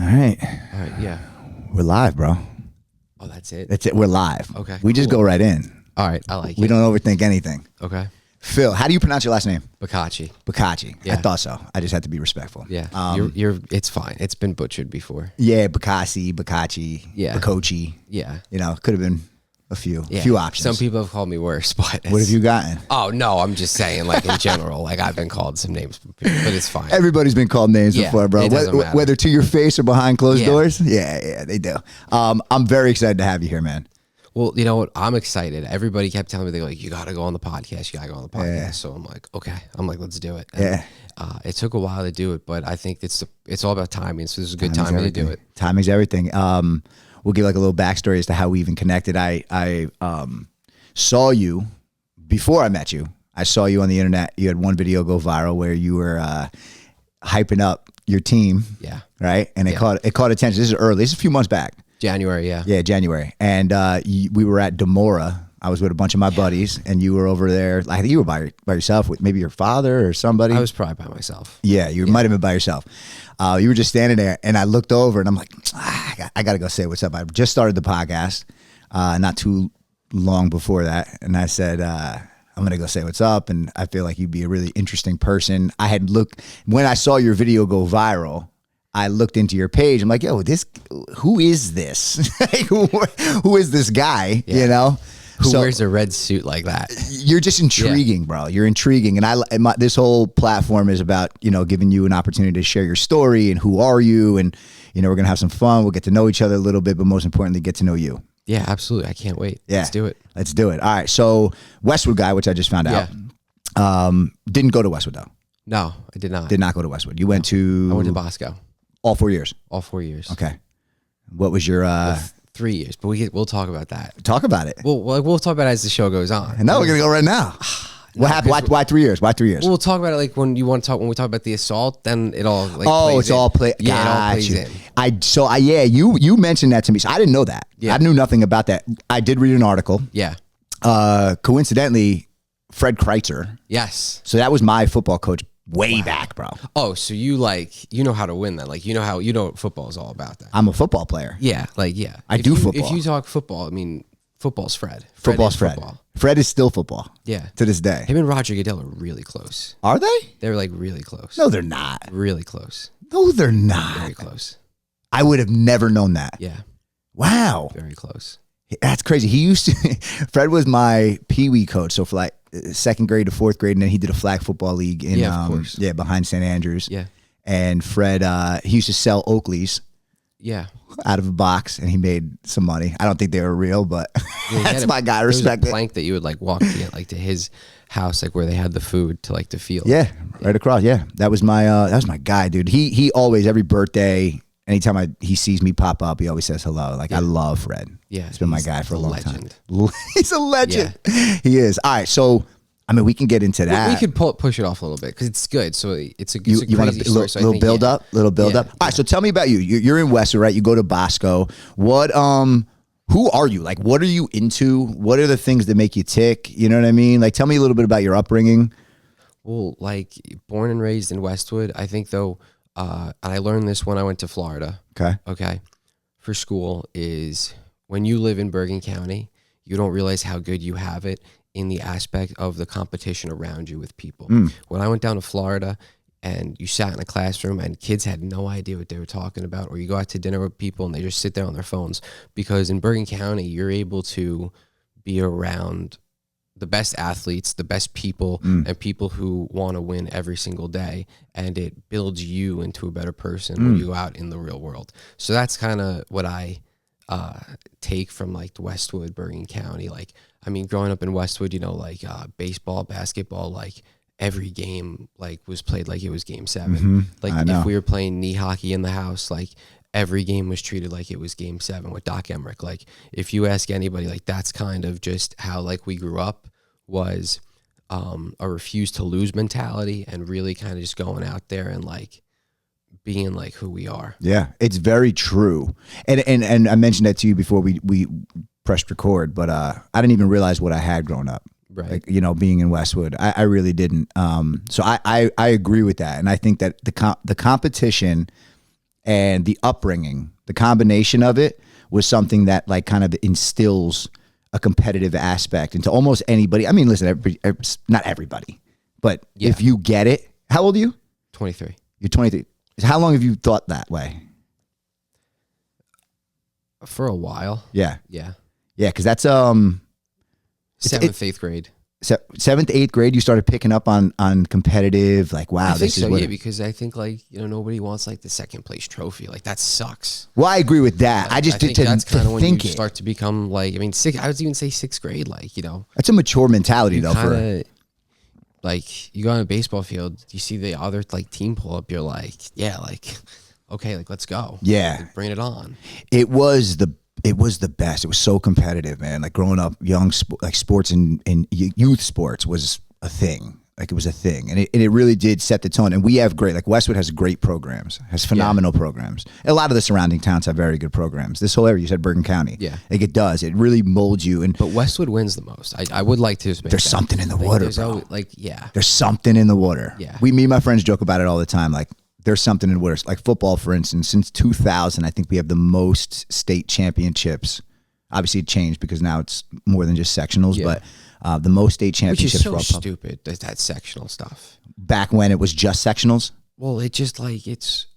All right. All right, yeah. We're live, bro. Oh, that's it? That's it. We're live. Okay, We just cool. go right in. All right, I like We it. don't overthink anything. Okay. Phil, how do you pronounce your last name? Bicocchi. Bicocchi. Yeah. I thought so. I just had to be respectful. Yeah. It's fine. It's been butchered before. Yeah, Bicocchi, Yeah. Bicocchi. Yeah. You know, could have been a few Yeah. options. Some people have called me worse, but What have you gotten? Oh no, I'm just saying, like in general, like I've been called some names, but it's fine. Everybody's been called names Yeah, before, bro. it doesn't matter. Whether to your face or behind closed Yeah. doors. Yeah, they do. I'm very excited to have you here, man. Well, you know what? I'm excited. Everybody kept telling me, they're like, you got to go on the podcast. You got to go on the podcast. Yeah. So I'm like, okay. I'm like, let's do it. And, Yeah. it took a while to do it, but I think it's all about timing. So this is a good timing to do it. Timing's everything. We'll give like a little backstory as to how we even connected. I saw you before I met you. I saw you on the internet. You had one video go viral where you were hyping up your team. Yeah. Right. And it caught attention. This is early. This is a few months back. January. Yeah. Yeah, January. And we were at Demora. I was with a bunch of my buddies, and you were over there. I think you were by yourself with maybe your father or somebody. I was probably by myself. Yeah, you might have been by yourself. You were just standing there, and I looked over, and I'm like, I got to go say what's up. I just started the podcast not too long before that, and I said, I'm going to go say what's up, and I feel like you'd be a really interesting person. I had looked, when I saw your video go viral, I looked into your page. I'm like, yo, who is this? who is this guy, you know? Who wears a red suit like that? You're just intriguing, bro. You're intriguing. And this whole platform is about, giving you an opportunity to share your story and who are you. And, we're going to have some fun. We'll get to know each other a little bit, but most importantly, get to know you. Yeah, absolutely. I can't wait. Yeah. Let's do it. Let's do it. All right. So Westwood guy, which I just found out, didn't go to Westwood though. No, I did not. Did not go to Westwood. You went to? I went to Bosco. All 4 years? All 4 years. Okay. What was your... 3 years, but we'll talk about that. Talk about it. We'll talk about it as the show goes on. And now we're going to go right now. What happened? Why 3 years? Why 3 years? We'll talk about it like when we talk about the assault, then it all like it's all play. Yeah, it all plays in. You mentioned that to me. So I didn't know that. Yeah. I knew nothing about that. I did read an article. Yeah. Coincidentally, Fred Kreitzer. Yes. So that was my football coach way back, bro. Oh, so you know how to win that. Like you know what football is all about that. I'm a football player. Yeah, I do football. If you talk football, I mean football's Fred. Football's Fred. Football. Fred is still football. Yeah. To this day. Him and Roger Goodell are really close. Are they? They're like really close. No, they're not. Really close. No, they're not. Very close. I would have never known that. Yeah. Wow. Very close. That's crazy. He used to, Fred was my Pee-wee coach. So for like second grade to fourth grade, and then he did a flag football league in, of course. behind St. Andrews. Yeah. And Fred, he used to sell Oakleys. Yeah. Out of a box, and he made some money. I don't think they were real, but that's my guy. I respect it. Plank that you would like walk to get like to his house, like where they had the food to like the field. Yeah, right across. Yeah, that was my guy, dude. He always, every birthday, anytime he sees me pop up, he always says hello. Like I love Fred. Yeah, he's been my guy for a long legend. time. He's a legend. Yeah. He is. All right, so. I mean, we can get into that. We could push it off a little bit because it's good. So it's a crazy story. So little build up. All right, so tell me about you. You're in Westwood, right? You go to Bosco. What? Who are you? Like, what are you into? What are the things that make you tick? You know what I mean? Like, tell me a little bit about your upbringing. Well, like born and raised in Westwood. I think though, and I learned this when I went to Florida. Okay. For school is when you live in Bergen County, you don't realize how good you have it in the aspect of the competition around you with people. When I went down to Florida and you sat in a classroom and kids had no idea what they were talking about, or you go out to dinner with people and they just sit there on their phones, because in Bergen County, you're able to be around the best athletes, the best people, and people who want to win every single day. And it builds you into a better person when you go out in the real world. So that's kind of what I take from like the Westwood, Bergen County. Like, I mean, growing up in Westwood, baseball, basketball, like every game like was played like it was game 7. Like if we were playing knee hockey in the house, like every game was treated like it was game 7 with Doc Emmerich. Like if you ask anybody, like that's kind of just how like we grew up, was a refuse to lose mentality and really kind of just going out there and like being like who we are. Yeah, it's very true. And I mentioned that to you before we pressed record, but I didn't even realize what I had growing up. Right. Like, being in Westwood, I really didn't. So I agree with that. And I think that the competition and the upbringing, the combination of it was something that like kind of instills a competitive aspect into almost anybody. I mean, listen, not everybody, but if you get it, how old are you? 23. You're 23. How long have you thought that way? For a while. Yeah. Yeah. Yeah, because that's 7th, 8th grade. 7th, 8th grade, you started picking up on competitive, like, wow, I think this is so, what. yeah, because I think like nobody wants like the second place trophy. Like that sucks. Well, I agree with that. I just think to that's kind of when you it. start to become like, I mean, I would even say 6th grade. Like that's a mature mentality though. For like you go on a baseball field, you see the other like team pull up, you're like, yeah, like okay, like let's go. Yeah, like, bring it on. It was the best. It was so competitive, man. Like growing up, sports and youth sports was a thing. Like it was a thing, and it really did set the tone. And we have great, like Westwood has great programs, has phenomenal programs. A lot of the surrounding towns have very good programs. This whole area, you said Bergen County, like it does. It really molds you. But Westwood wins the most. I would like to. There's something in the water, bro. There's something in the water. Yeah, me and my friends joke about it all the time. Like there's something in the water. Like football, for instance, since 2000, I think we have the most state championships. Obviously, it changed because now it's more than just sectionals, but. The most state championships. Which is so stupid, that sectional stuff. Back when it was just sectionals? Well, it just like,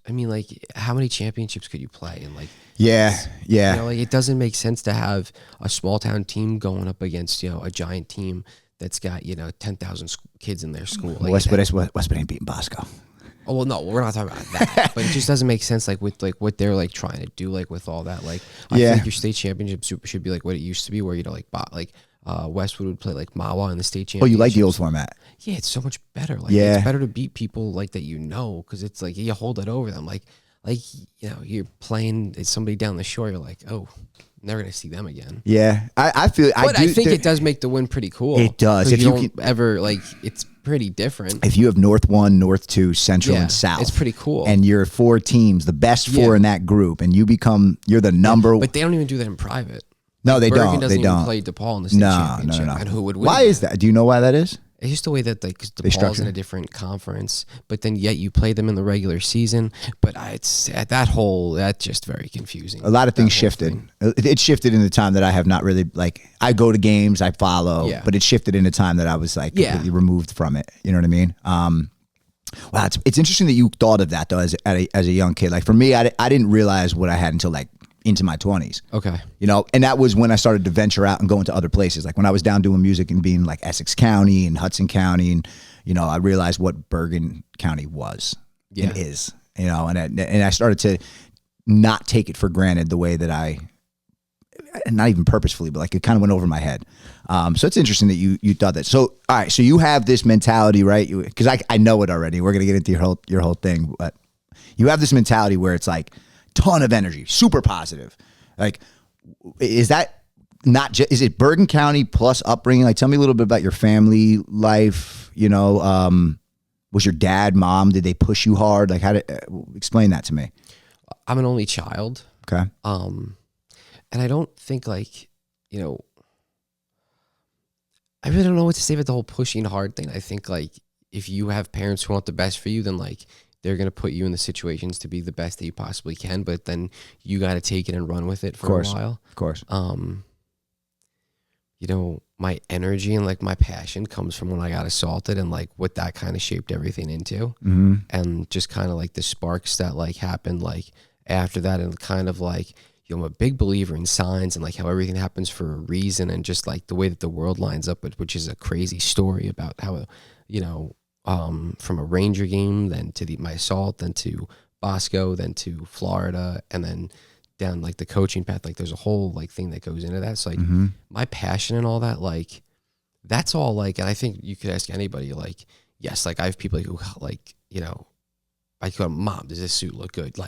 I mean, like, how many championships could you play? And like, yeah. Like it doesn't make sense to have a small town team going up against, a giant team that's got, 10,000 kids in their school. Like, Westwood ain't beating Bosco. Oh, well, no, we're not talking about that. But it just doesn't make sense, like, with, like, what they're, like, trying to do, like, with all that. Like, I think your state championship should be, like, what it used to be, where, Westwood would play like Mawa in the state championship. Oh, you like the old format? Yeah, it's so much better. Like, it's better to beat people like that, because it's like you hold it over them. Like you're playing somebody down the shore. You're like, oh, never gonna see them again. Yeah, I feel. But I think it does make the win pretty cool. It does. If you don't ever it's pretty different. If you have North 1, North 2, Central, and South, it's pretty cool. And you're 4 teams, the best 4 in that group, and you're the number. But they don't even do that in private. No, they Bergen don't. doesn't they don't even play DePaul in the state championship. No. And who would win? Why is that? Do you know why that is? It's just the way that because DePaul's in a different conference, but then yet you play them in the regular season. But that's just very confusing. A lot of things shifted. It shifted in the time that I have not really I go to games, I follow, but it shifted in a time that I was completely removed from it. You know what I mean? Wow, it's interesting that you thought of that though as a young kid. Like for me, I didn't realize what I had until into my 20s. Okay. And that was when I started to venture out and go into other places. Like when I was down doing music and being like Essex County and Hudson County, and I realized what Bergen County was and is. And I started to not take it for granted the way that not even purposefully, but it kind of went over my head. So it's interesting that you thought that. So all right, so you have this mentality, right? Because I know it already. We're gonna get into your whole thing, but you have this mentality where it's like ton of energy, super positive. Like, is that not just? Is it Bergen County plus upbringing? Like, tell me a little bit about your family life. Was your dad, mom? Did they push you hard? Like, how to explain that to me? I'm an only child. Okay. And I don't think I really don't know what to say about the whole pushing hard thing. I think if you have parents who want the best for you, then they're going to put you in the situations to be the best that you possibly can, but then you got to take it and run with it for a while. Of course. My energy and my passion comes from when I got assaulted and what that kind of shaped everything into. Mm-hmm. And just kind of the sparks that happened after that, and kind of I'm a big believer in signs and how everything happens for a reason, and just the way that the world lines up, which is a crazy story about how, from a Ranger game, then to my assault, then to Bosco, then to Florida, and then down the coaching path. There's a whole thing that goes into that. So my passion and all that, that's all and I think you could ask anybody, yes, I have people who I go, Mom, does this suit look good?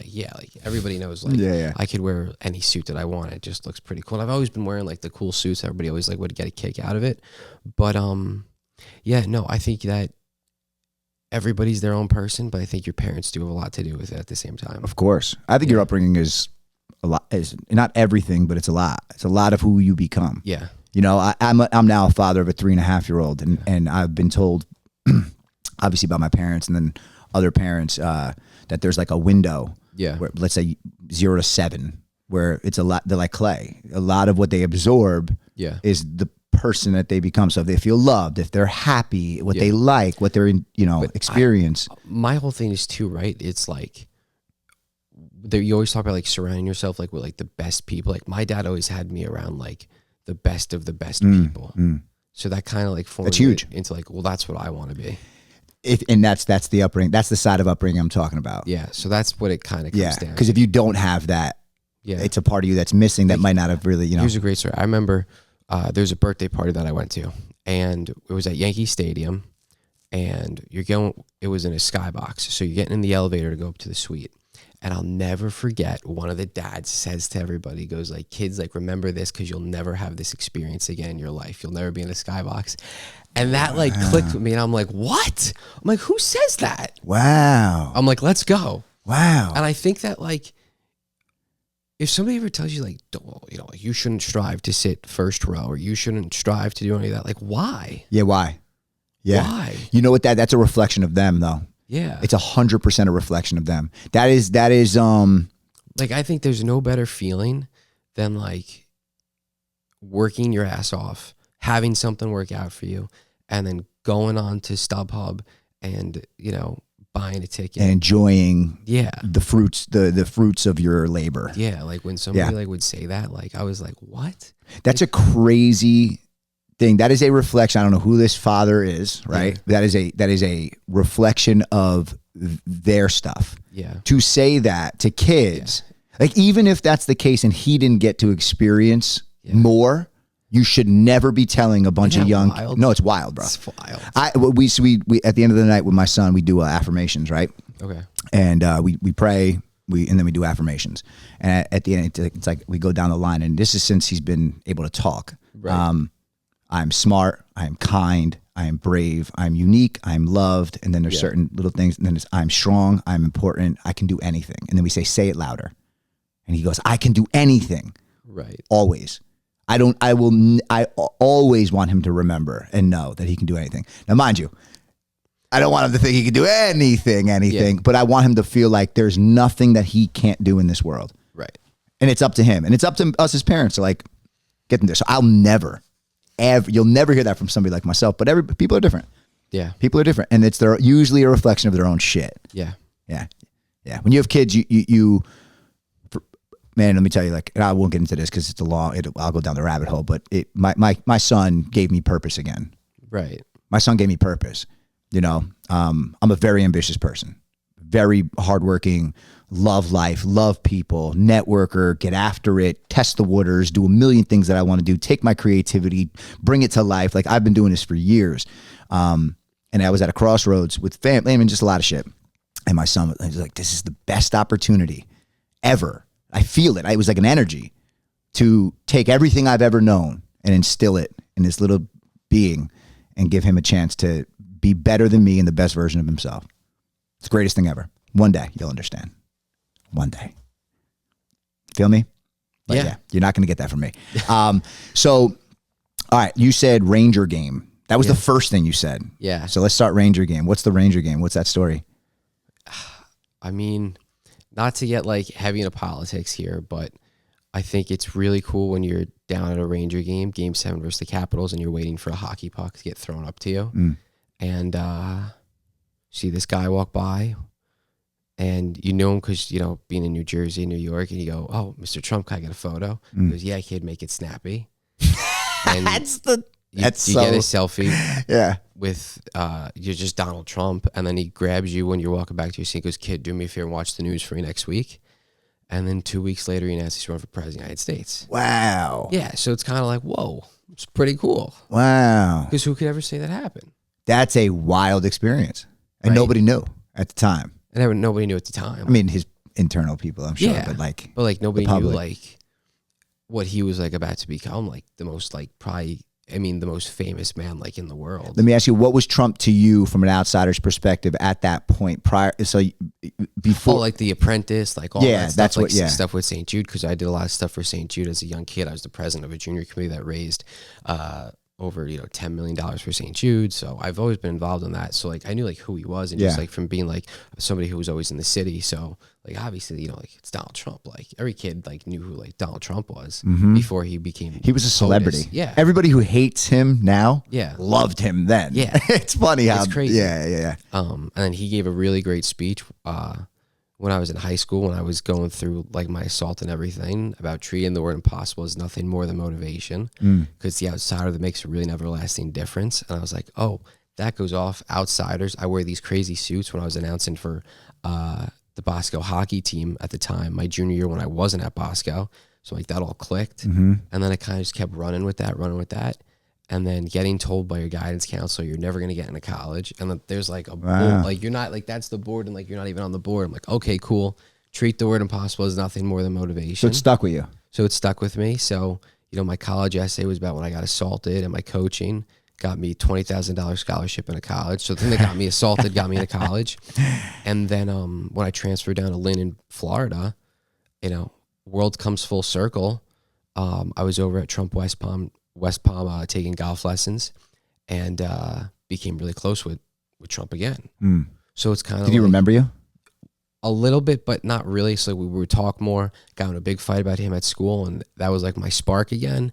Everybody knows I could wear any suit that I want. It just looks pretty cool. And I've always been wearing the cool suits. Everybody always would get a kick out of it. But I think that everybody's their own person, but I think your parents do have a lot to do with it at the same time. Of course. I think your upbringing is a lot, is not everything, but it's a lot. It's a lot of who you become. Yeah. I'm now a father of a 3.5-year-old, and I've been told, obviously by my parents and then other parents, that there's a window Yeah. Where, let's say 0 to 7, where it's a lot. They're like clay. A lot of what they absorb is the person that they become. So if they feel loved, if they're happy, what they like, what they're in, experience. My whole thing is too, right? It's like you always talk about like surrounding yourself like with like the best people. Like my dad always had me around like the best of the best people. So that kind of like formed huge. Into like, well, that's what I want to be. And that's the upbringing. That's the side of upbringing I'm talking about. Yeah. So that's what it kind of comes down. Because if you don't have that, it's a part of you that's missing that might not have really, Here's a great story. I remember there's a birthday party that I went to, and it was at Yankee Stadium, and it was in a skybox. So you're getting in the elevator to go up to the suite. And I'll never forget, one of the dads says to everybody, he goes like, kids, like, remember this because you'll never have this experience again in your life. You'll never be in a skybox. And that like clicked with me, and I'm like, what? I'm like, who says that? Wow. I'm like, let's go. Wow. And I think that like, if somebody ever tells you like, like you shouldn't strive to sit first row, or you shouldn't strive to do any of that, like why? Yeah, why? Yeah. Why? You know what? That's a reflection of them, though. Yeah. It's 100% a reflection of them. That is like, I think there's no better feeling than like working your ass off, having something work out for you, and then going on to StubHub and, buying a ticket and enjoying the fruits of your labor. Yeah. Like when somebody like would say that, like I was like, what? That's a crazy thing. That is a reflection. I don't know who this father is, right? Yeah. That is a reflection of their stuff. Yeah. To say that to kids, like even if that's the case and he didn't get to experience more, you should never be telling a bunch of young. Wild? No, it's wild, bro. It's wild. We at the end of the night with my son, we do affirmations, right? Okay. And we pray, and then we do affirmations. And at the end, it's like we go down the line, and this is since he's been able to talk. Right. I'm smart. I am kind. I am brave. I'm unique. I'm loved. And then there's certain little things. And then I'm strong. I'm important. I can do anything. And then we say it louder. And he goes, I can do anything. Right. Always. I always want him to remember and know that he can do anything. Now, mind you, I don't want him to think he can do anything, but I want him to feel like there's nothing that he can't do in this world. Right. And it's up to him. And it's up to us as parents to like get them there. So I'll never, you'll never hear that from somebody like myself, but people are different. Yeah. People are different. And it's usually a reflection of their own shit. Yeah. Yeah. Yeah. When you have kids, man, let me tell you, like, and I won't get into this because it's I'll go down the rabbit hole, but my son gave me purpose again. Right. My son gave me purpose. I'm a very ambitious person, very hardworking, love life, love people, networker, get after it, test the waters, do a million things that I want to do, take my creativity, bring it to life. Like I've been doing this for years. And I was at a crossroads with family and just a lot of shit. And my son was like, this is the best opportunity ever. I feel it. It was like an energy to take everything I've ever known and instill it in this little being and give him a chance to be better than me and the best version of himself. It's the greatest thing ever. One day you'll understand. One day. Feel me? But yeah. You're not going to get that from me. So, all right. You said Ranger game. That was the first thing you said. Yeah. So let's start Ranger game. What's the Ranger game? What's that story? I mean, not to get like heavy into politics here, but I think it's really cool when you're down at a Ranger game, Game 7 versus the Capitals, and you're waiting for a hockey puck to get thrown up to you. And see this guy walk by, and you know him because, being in New Jersey, New York, and you go, oh, Mr. Trump, can I get a photo? He goes, yeah, kid, make it snappy. And you get a selfie with you're just Donald Trump, and then he grabs you when you're walking back to your seat and goes, kid, do me a favor and watch the news for me next week. And then 2 weeks later, he announces he's running for president of the United States. Wow. Yeah, so it's kind of like, whoa, it's pretty cool. Wow. Because who could ever say that happened? That's a wild experience. And nobody knew at the time. And nobody knew at the time. I mean, his internal people, I'm sure, but nobody knew like what he was like about to become, like the most the most famous man like in the world. Let me ask you, what was Trump to you from an outsider's perspective at that point prior? So before, like The Apprentice, like all that stuff, stuff with St. Jude, because I did a lot of stuff for St. Jude as a young kid. I was the president of a junior committee that raised over, $10 million for St. Jude. So I've always been involved in that. So like, I knew like who he was, and just like from being like somebody who was always in the city. So like, obviously, like it's Donald Trump. Like every kid like knew who like Donald Trump was before he became. He was a celebrity. Yeah. Everybody who hates him now loved him then. Yeah. It's funny how. It's crazy. Yeah. And then he gave a really great speech when I was in high school, when I was going through like my assault and everything, about treating the word impossible as nothing more than motivation, because the outsider that makes a really everlasting difference. And I was like, oh, that goes off outsiders. I wear these crazy suits when I was announcing for the Bosco hockey team at the time, my junior year when I wasn't at Bosco. So like that all clicked. And then I kind of just kept running with that. And then getting told by your guidance counselor, you're never going to get into college. And then there's like like you're not, like that's the board, and like you're not even on the board. I'm like, okay, cool. Treat the word impossible as nothing more than motivation. So it stuck with you. So it stuck with me. So, my college essay was about when I got assaulted, and my coaching got me $20,000 scholarship into college. So the thing that got me assaulted got me into college. And then when I transferred down to Lynn in Florida, world comes full circle. I was over at Trump West Palm taking golf lessons, and became really close with Trump again. So it's kind of. Did he remember you? A little bit, but not really. So we would talk more. Got in a big fight about him at school, and that was like my spark again.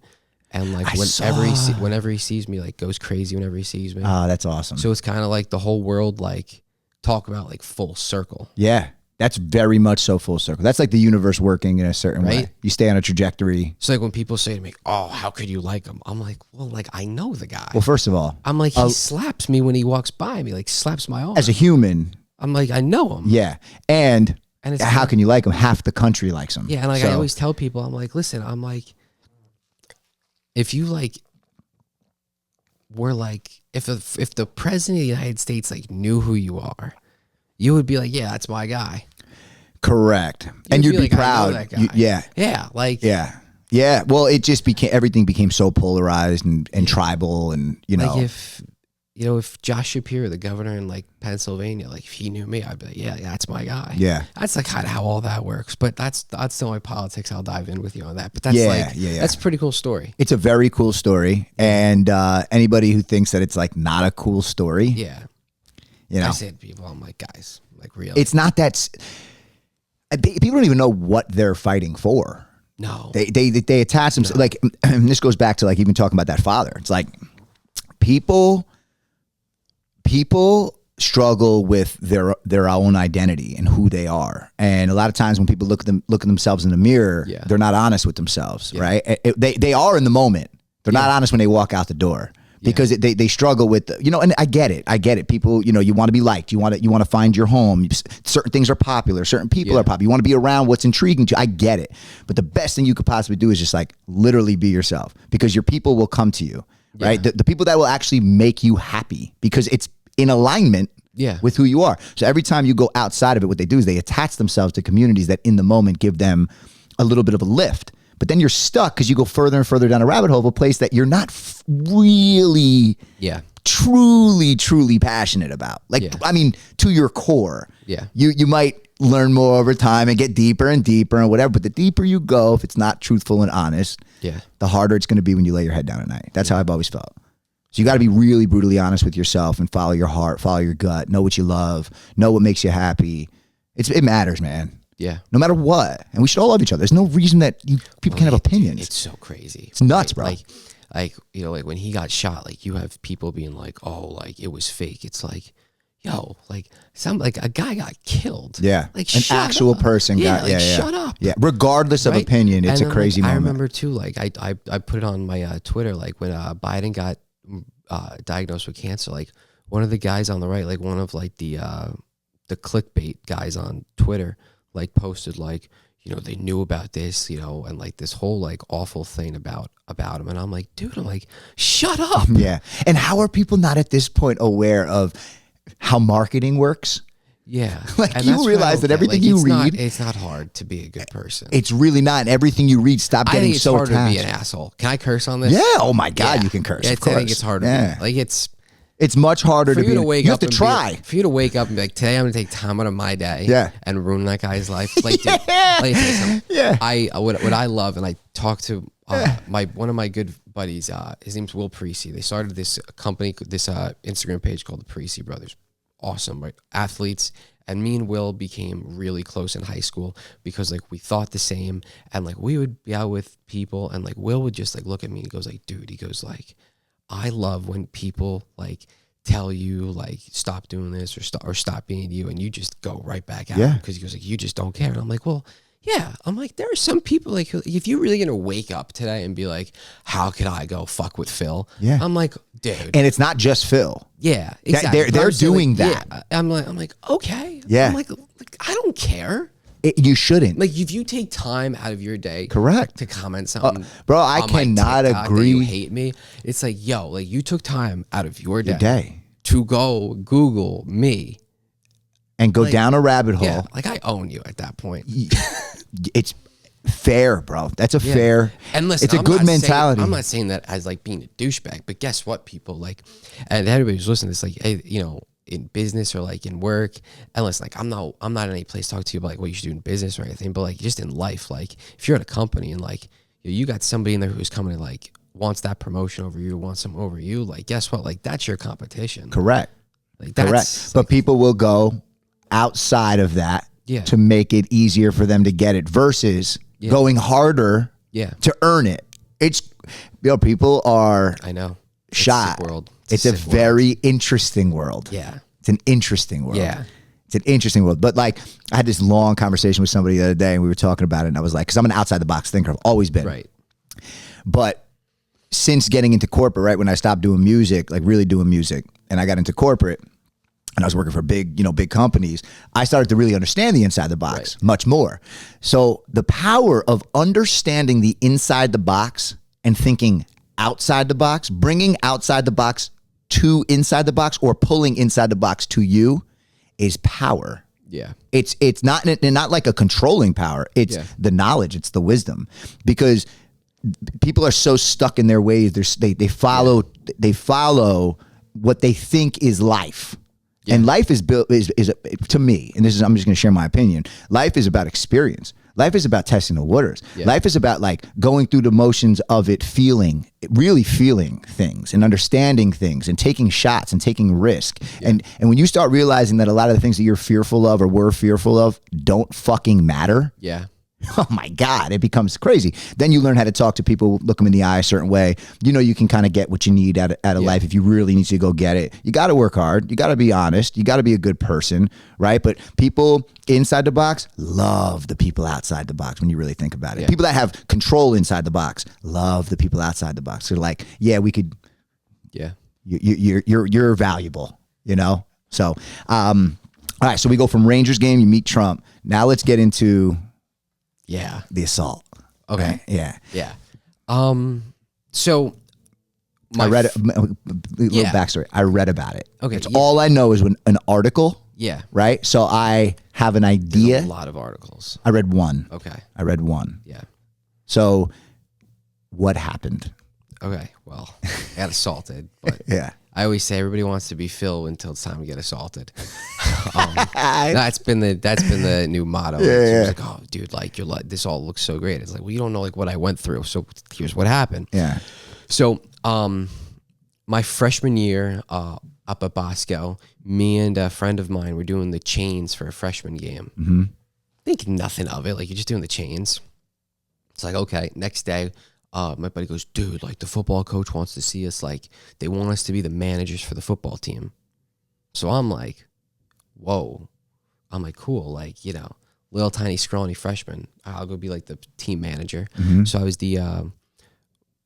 And like whenever he sees me, like goes crazy whenever he sees me. Oh, that's awesome. So it's kind of like the whole world like talk about like full circle. Yeah. That's very much so full circle. That's like the universe working in a certain way. You stay on a trajectory. So like when people say to me, oh, how could you like him? I'm like, well, like I know the guy. Well, first of all, I'm like, he slaps me when he walks by me, like slaps my arm. As a human. I'm like, I know him. Yeah. And it's how can you like him? Half the country likes him. Yeah. And like I always tell people, I'm like, listen, I'm like, if you like, we're like, if the president of the United States like knew who you are, you would be like, yeah, that's my guy. Correct. And you'd be like, proud. I know that guy. Yeah. Well, it just everything became so polarized and tribal, and like if Josh Shapiro, the governor in like Pennsylvania, like if he knew me, I'd be like, yeah, that's my guy. Yeah. That's like how all that works. But that's the only politics I'll dive in with you on that. But that's that's a pretty cool story. It's a very cool story. And anybody who thinks that it's like not a cool story. Yeah. I say to people, I'm like, guys, like really. It's not that. People don't even know what they're fighting for. No. They attach themselves. Like, and this goes back to like even talking about that father. It's like people struggle with their own identity and who they are. And a lot of times when people look at themselves in the mirror, they're not honest with themselves, right? They are in the moment. They're not honest when they walk out the door. Because they struggle with, and I get it. People, you want to be liked. You want to find your home. Certain things are popular. Certain people are popular. You want to be around what's intriguing to you. I get it. But the best thing you could possibly do is just like literally be yourself, because your people will come to you, right? The people that will actually make you happy, because it's in alignment with who you are. So every time you go outside of it, what they do is they attach themselves to communities that in the moment give them a little bit of a lift. But then you're stuck because you go further and further down a rabbit hole of a place that you're not really, truly passionate about. Like, I mean, to your core. Yeah. You might learn more over time and get deeper and deeper and whatever. But the deeper you go, if it's not truthful and honest, the harder it's going to be when you lay your head down at night. That's how I've always felt. So you got to be really brutally honest with yourself and follow your heart, follow your gut, know what you love, know what makes you happy. It matters, man. Yeah. No matter what. And we should all love each other. There's no reason that people can't have opinions. It's so crazy. It's nuts, bro. Like when he got shot, like you have people being like, oh, like it was fake. It's like, yo, like a guy got killed. Yeah. Like an actual person got, shut up. Yeah. Regardless of opinion, it's a crazy moment. I remember too, like I put it on my Twitter, like when Biden got diagnosed with cancer, like one of the guys on the right, like one of like the clickbait guys on Twitter, like posted like, they knew about this, and like this whole like awful thing about him. And I'm like, dude, shut up. Yeah. And how are people not at this point aware of how marketing works? Yeah. Like, and you realize that everything you read. It's not hard to be a good person. It's really not. And everything you read, stop getting so attached. I think it's hard to be an asshole. Can I curse on this? Yeah. Oh my God, you can curse. I think it's hard to be. Like it's much harder to be. You have to try. For you to wake up and be like, today I'm going to take time out of my day and ruin that guy's life. Like, dude, what I love, and I talk to One of my good buddies, his name's Will Parisi. They started this company, this Instagram page called the Parisi Brothers. Awesome, right? Athletes. And me and Will became really close in high school because like we thought the same, and like we would be out with people, and like Will would just like look at me and he goes like, dude, he goes like, I love when people like tell you like stop doing this or stop being you, and you just go right back out. Because he goes like, you just don't care. And I'm like, well, yeah. I'm like, there are some people like, if you're really gonna wake up today and be like, how could I go fuck with Phil? Yeah. I'm like, dude. And it's not just Phil. Yeah, exactly. They're doing that. Yeah, I'm like, okay. Yeah. I'm like I don't care. You shouldn't. Like if you take time out of your day, correct, to comment something, bro. I cannot agree. You hate me. It's like, yo, like you took time out of your day, to go Google me and go down a rabbit hole. Yeah, like I own you at that point. It's fair, bro. That's a fair. And listen, it's a good mentality. I'm not saying that as like being a douchebag, but guess what, people, like, and everybody who's listening, it's like, hey, you know, in business or like in work, and listen, like I'm not in any place to talk to you about like what you should do in business or anything, but like just in life, like if you're at a company and like you got somebody in there who's coming to like wants that promotion over you, wants them over you, like guess what, like that's your competition. Correct. Like that's, correct. But people will go outside of that to make it easier for them to get it versus going harder to earn it. It's, you know, people are, I know, shy. It's a world. It's a very interesting world. Yeah. It's an interesting world. Yeah. It's an interesting world. But like I had this long conversation with somebody the other day and we were talking about it and I was like, because I'm an outside the box thinker. I've always been. Right. But since getting into corporate, right, when I stopped doing music, like really doing music, and I got into corporate and I was working for big companies, I started to really understand the inside the box much more. So the power of understanding the inside the box and thinking outside the box, bringing outside the box to inside the box or pulling inside the box to you is power. Yeah. It's not like a controlling power. It's the knowledge. It's the wisdom, because people are so stuck in their ways. They follow what they think is life. Yeah. And life is built is to me, and I'm just going to share my opinion. Life is about experience. Life is about testing the waters. Yeah. Life is about like going through the motions of it, really feeling things and understanding things and taking shots and taking risk. Yeah. And when you start realizing that a lot of the things that you're fearful of or were fearful of don't fucking matter. Yeah. Oh my God, it becomes crazy. Then you learn how to talk to people, look them in the eye a certain way. You know, you can kind of get what you need out of life if you really need to go get it. You got to work hard. You got to be honest. You got to be a good person, right? But people inside the box love the people outside the box when you really think about it. Yeah. People that have control inside the box love the people outside the box. They're like, yeah, we could. Yeah, you're valuable, you know. So, all right. So we go from Rangers game. You meet Trump. Now let's get into. Yeah. The assault. Okay. Right? Yeah. Yeah. So I read a little backstory. I read about it. Okay. It's all I know is when an article. Yeah. Right. So I have an idea. There's a lot of articles. I read one. Okay. I read one. Yeah. So what happened? Okay. Well, I got assaulted, but yeah. I always say everybody wants to be Phil until it's time to get assaulted. That's been the new motto. It's like, oh, dude, like this all looks so great. It's like, well, you don't know like what I went through. So here's what happened. Yeah. So, my freshman year, up at Bosco, me and a friend of mine were doing the chains for a freshman game. Mm-hmm. Think nothing of it. Like you're just doing the chains. It's like, okay, next day. My buddy goes, dude, like the football coach wants to see us. Like they want us to be the managers for the football team. So I'm like, whoa. I'm like, cool. Like, you know, little tiny scrawny freshman. I'll go be like the team manager. Mm-hmm. So I was the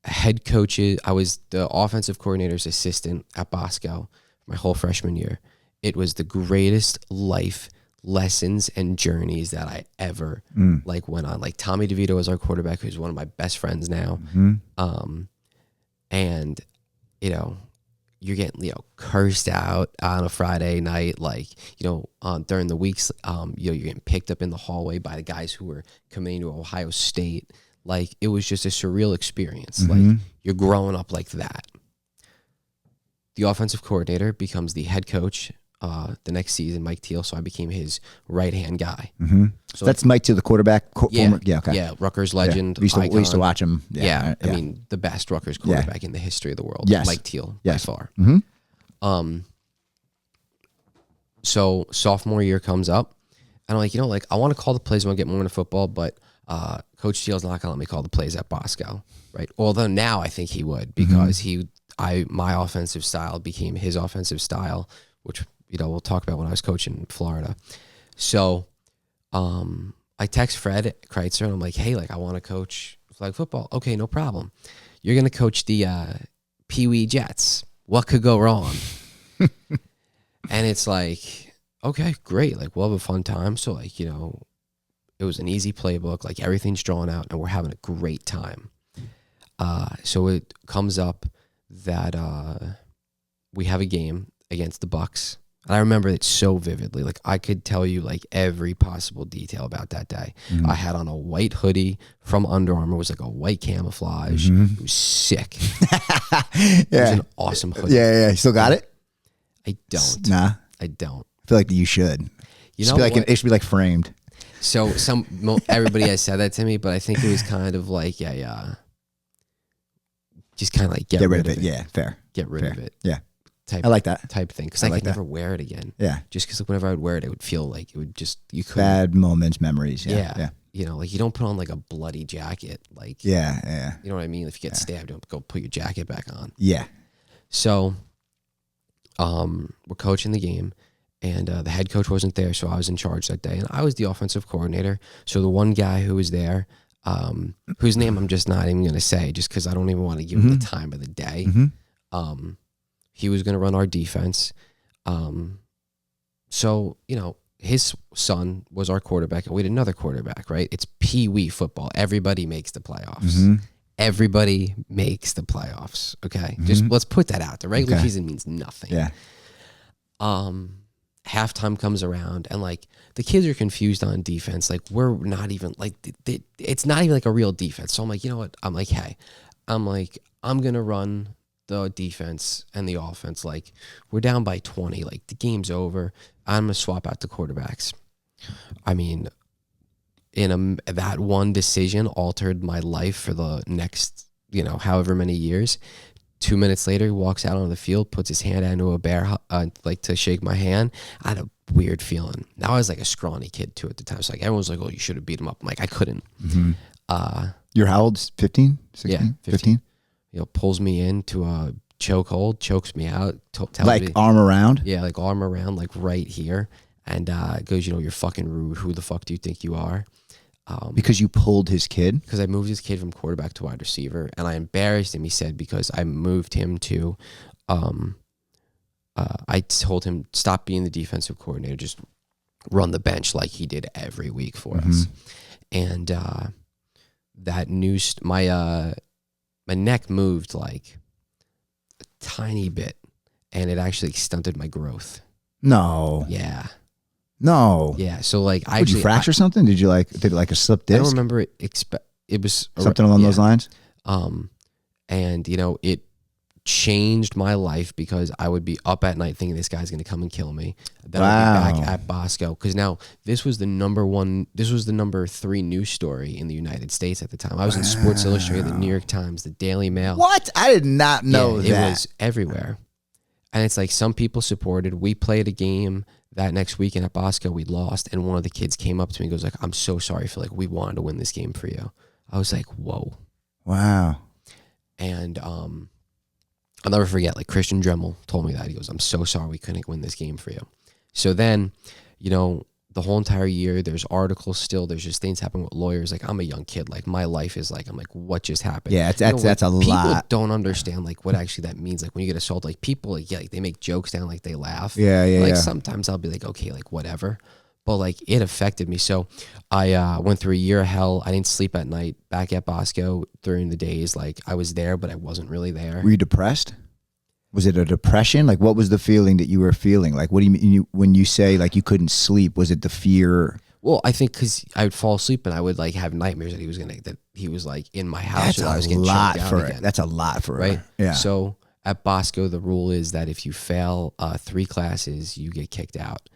head coach. I was the offensive coordinator's assistant at Bosco my whole freshman year. It was the greatest life lessons and journeys that I ever like went on. Like Tommy DeVito is our quarterback, who's one of my best friends now. Mm-hmm. And you know, you're getting, you know, cursed out on a Friday night, like, you know, during the weeks, you know, you're getting picked up in the hallway by the guys who were coming to Ohio State. Like it was just a surreal experience. Mm-hmm. Like you're growing up like that. The offensive coordinator becomes the head coach the next season, Mike Teal, so I became his right-hand guy. Mm-hmm. So that's Mike Teal, the quarterback? Yeah, Rutgers legend. We used to watch him. I mean, the best Rutgers quarterback in the history of the world. Yes. Mike Teal, by far. Mm-hmm. So sophomore year comes up, and I'm like, I want to call the plays when I get more into football, but Coach Teal's not going to let me call the plays at Bosco, right? Although now I think he would, because my offensive style became his offensive style, which we'll talk about when I was coaching in Florida. So I text Fred Kreitzer, and I'm like, hey, I want to coach flag football. Okay, no problem. You're going to coach the Pee Wee Jets. What could go wrong? And it's like, okay, great. We'll have a fun time. So it was an easy playbook. Everything's drawn out, and we're having a great time. So it comes up that we have a game against the Bucks. And I remember it so vividly. I could tell you every possible detail about that day. Mm-hmm. I had on a white hoodie from Under Armour. It was a white camouflage. Mm-hmm. It was sick. It was an awesome hoodie. Yeah. You still got it? I don't. Nah. I don't. I feel like you should. It should be framed. So everybody has said that to me, but I think it was kind of just kind of get rid of it. Yeah, fair. Get rid of it. Yeah. I like that type thing, because I could never wear it again. Yeah, just because whenever I would wear it, it would feel like it would just you could bad moments, memories. Yeah. You don't put on a bloody jacket. Yeah. You know what I mean? If you get stabbed, don't go put your jacket back on. Yeah. So, we're coaching the game, and the head coach wasn't there, so I was in charge that day, and I was the offensive coordinator. So the one guy who was there, whose name I'm just not even going to say, just because I don't even want to give him the time of the day. Mm-hmm. He was going to run our defense. So, his son was our quarterback, and we had another quarterback, right? It's Pee Wee football. Everybody makes the playoffs. Mm-hmm. Everybody makes the playoffs, okay? Mm-hmm. Just let's put that out. The regular season means nothing. Yeah. Halftime comes around, and the kids are confused on defense. We're not even it's not even a real defense. So I'm like, you know what? I'm like, hey, I'm going to run the defense and the offense. We're down by 20, the game's over. I'm gonna swap out the quarterbacks. I mean, that one decision altered my life for the next however many years. 2 minutes later, he walks out on the field, puts his hand out into a bear to shake my hand. I had a weird feeling. Now I was a scrawny kid too at the time. So everyone's like, oh, you should have beat him up. I'm like, I couldn't. Mm-hmm. You're how old? 15? 16? Yeah, 15. Pulls me into a chokehold, chokes me out. Arm around? Yeah, arm around, right here. And goes, you're fucking rude. Who the fuck do you think you are? Because you pulled his kid? Because I moved his kid from quarterback to wide receiver. And I embarrassed him, he said, because I moved him to, I told him, stop being the defensive coordinator, just run the bench like he did every week for us. And that news, my neck moved a tiny bit, and it actually stunted my growth. No. Yeah. No. Yeah. So did you fracture something? Did you did it a slip disc? I don't remember it. It was something along those lines. And it changed my life, because I would be up at night thinking this guy's going to come and kill me. Then I'd be back at Bosco, because now this was the number 3 news story in the United States at the time. I was in Sports Illustrated, the New York Times, the Daily Mail. What? I did not know that. It was everywhere. And it's some people supported. We played a game that next weekend at Bosco. We lost, and one of the kids came up to me and goes I'm so sorry for we wanted to win this game for you. I was like, whoa. Wow. And I'll never forget, Christian Dremel told me that. He goes, I'm so sorry we couldn't win this game for you. So then, the whole entire year, there's articles still, there's just things happening with lawyers. I'm a young kid. My life is I'm what just happened? Yeah, that's a lot. People don't understand, what actually that means. When you get assaulted, people, they make jokes down, they laugh. Yeah. Sometimes I'll be okay, whatever. But it affected me. So I went through a year of hell. I didn't sleep at night back at Bosco during the days. I was there, but I wasn't really there. Were you depressed? Was it a depression? What was the feeling that you were feeling? What do you mean when you say you couldn't sleep? Was it the fear? Well, I think because I would fall asleep and I would have nightmares that he was in my house. That's or I was a getting lot choked for down it. again. That's a lot for right. Her. Yeah. So at Bosco, the rule is that if you fail 3 classes, you get kicked out.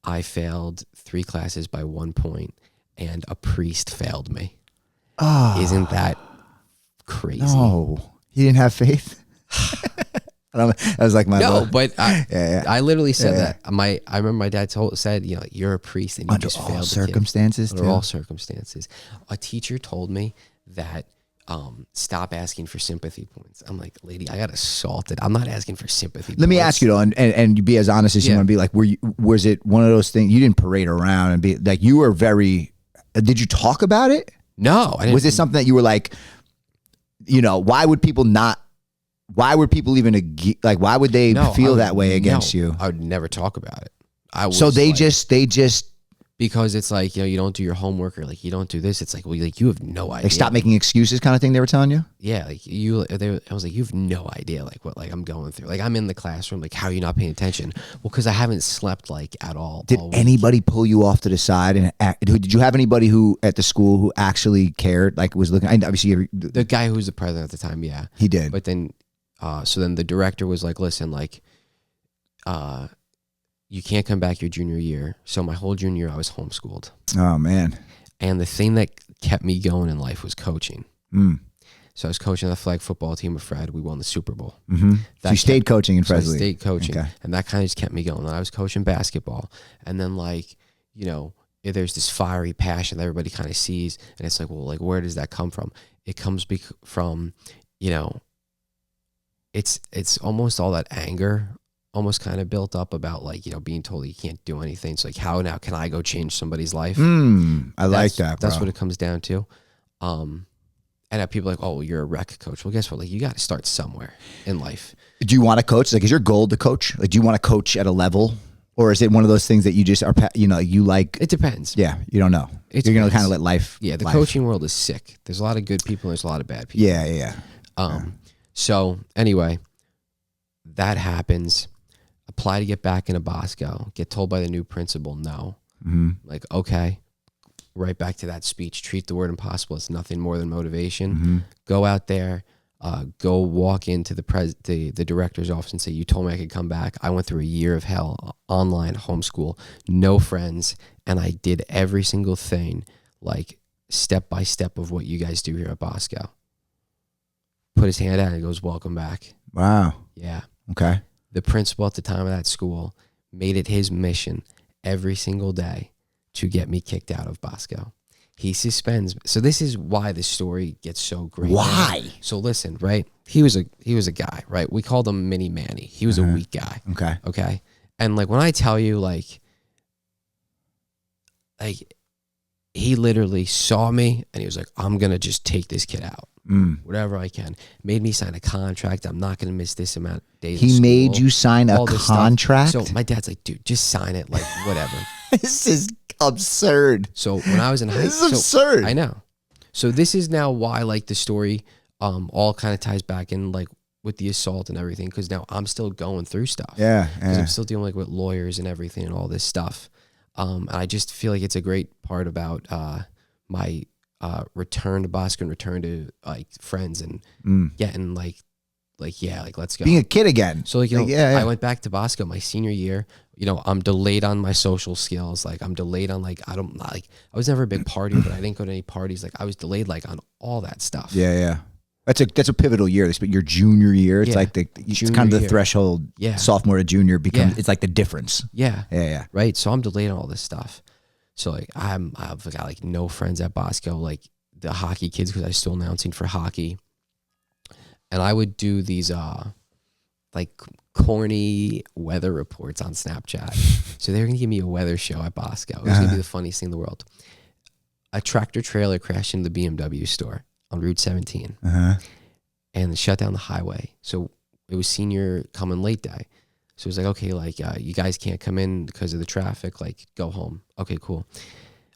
I failed 3 classes by 1 point, and a priest failed me. Isn't that crazy? No, he didn't have faith. That was like my but I literally said that. I remember my dad said, you're a priest and you under just all failed circumstances. Under all circumstances. A teacher told me that stop asking for sympathy points. I'm like, lady, I got assaulted. I'm not asking for sympathy. Let me ask you though, and be as honest as you want to be. Like, was it one of those things you didn't parade around and be like, you were very? Did you talk about it? No. I didn't. Was it something that you were like, why would people not? Why would people even like? Why would they feel that way against you? I would never talk about it. So they just because it's like, you don't do your homework or like you don't do this. It's like, well, like you have no idea. Like stop making excuses, kind of thing. They were telling you. Yeah, like I was like, you have no idea like what like I'm going through. Like I'm in the classroom. Like how are you not paying attention? Well, because I haven't slept like at all. Did anybody pull you off to the side and did you have anybody who at the school who actually cared? Like was looking. Obviously, the guy who was the president at the time. Yeah, he did. But then, so then the director was like, listen, like, you can't come back your junior year. So my whole junior year, I was homeschooled. Oh, man. And the thing that kept me going in life was coaching. So I was coaching the flag football team with Fred. We won the Super Bowl. Mm-hmm. So you stayed coaching in Presley. I stayed coaching. Okay. And that kind of just kept me going. And I was coaching basketball. And then like, there's this fiery passion that everybody kind of sees. And it's like, well, like, where does that come from? It comes from, it's almost all that anger almost kind of built up about like, being told you can't do anything. So like, how now can I go change somebody's life? I like that, bro. That's what it comes down to. And people are like, oh, well, you're a rec coach. Well, guess what? Like you got to start somewhere in life. Do you want to coach? Like, is your goal to coach? Like, do you want to coach at a level? Or is it one of those things that you just are, you like? It depends. Yeah, you don't know. You're going to kind of let life. Yeah, the coaching world is sick. There's a lot of good people. There's a lot of bad people. Yeah. So anyway, that happens. Apply to get back into Bosco. Get told by the new principal, no. Mm-hmm. Like, okay. Right back to that speech. Treat the word impossible. It's nothing more than motivation. Mm-hmm. Go out there. Go walk into the director's office and say, you told me I could come back. I went through a year of hell, online, homeschool, no friends, and I did every single thing, like step by step of what you guys do here at Bosco. Put his hand out and goes, welcome back. Wow. Yeah. Okay. The principal at the time of that school made it his mission every single day to get me kicked out of Bosco. He suspends. So this is why the story gets so great. Why? So listen, right? He was a guy, right? We called him Mini Manny. He was a weak guy. Okay. And like when I tell you, like he literally saw me and he was like, I'm gonna just take this kid out. Whatever I can. Made me sign a contract. I'm not gonna miss this amount of days. He made you sign a contract? So my dad's like, dude, just sign it, like whatever. This is absurd. So when I was in high school, this is absurd. I know. So this is now why like the story all kind of ties back in like with the assault and everything, because now I'm still going through stuff. Yeah. I'm still dealing like with lawyers and everything and all this stuff. And I just feel like it's a great part about my return to Bosco and return to like friends and getting like let's go. Being a kid again. So I went back to Bosco my senior year. I'm delayed on my social skills. Like I'm delayed on I was never a big partier, but I didn't go to any parties. Like I was delayed like on all that stuff. Yeah. That's a pivotal year. Your junior year. It's like it's kind of the threshold. Yeah. Sophomore to junior becomes. It's like the difference. Yeah. Right. So I'm delayed on all this stuff. So like I've got like no friends at Bosco, like the hockey kids, because I was still announcing for hockey. And I would do these like corny weather reports on Snapchat. So they were gonna give me a weather show at Bosco. It was gonna be the funniest thing in the world. A tractor trailer crashed into the BMW store on Route 17 and shut down the highway. So it was senior coming late day. So it was like, okay, like you guys can't come in because of the traffic, like go home. Okay, cool.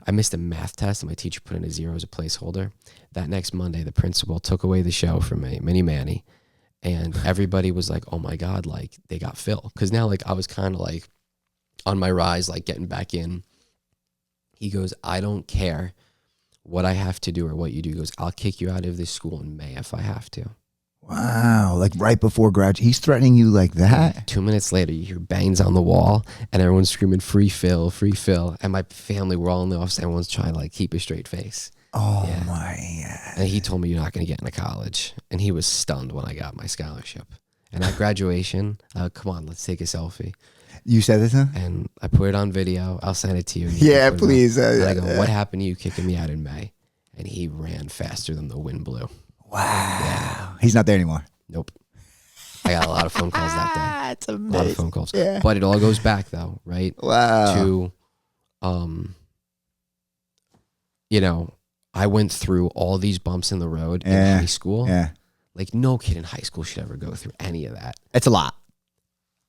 I missed a math test and my teacher put in a 0 as a placeholder. That next Monday, the principal took away the show from me, Mini Manny. And everybody was like, oh my God, like they got Phil. Cause now like I was kind of like on my rise, like getting back in. He goes, I don't care what I have to do or what you do. He goes, I'll kick you out of this school in May if I have to. Wow, like right before graduation, he's threatening you like that? 2 minutes later, you hear bangs on the wall, and everyone's screaming, free Phil, free Phil. And my family, we're all in the office, everyone's trying to like keep a straight face. Oh my God. And he told me, you're not going to get into college. And he was stunned when I got my scholarship. And at graduation, come on, let's take a selfie. You said this, huh? And I put it on video. I'll send it to you. Yeah, please. And I go, what happened to you kicking me out in May? And he ran faster than the wind blew. Wow. Yeah. He's not there anymore. Nope. I got a lot of phone calls that day. That's amazing. A lot of phone calls. Yeah. But it all goes back though, right? Wow. To, you know, I went through all these bumps in the road in high school. Yeah. Like no kid in high school should ever go through any of that. It's a lot.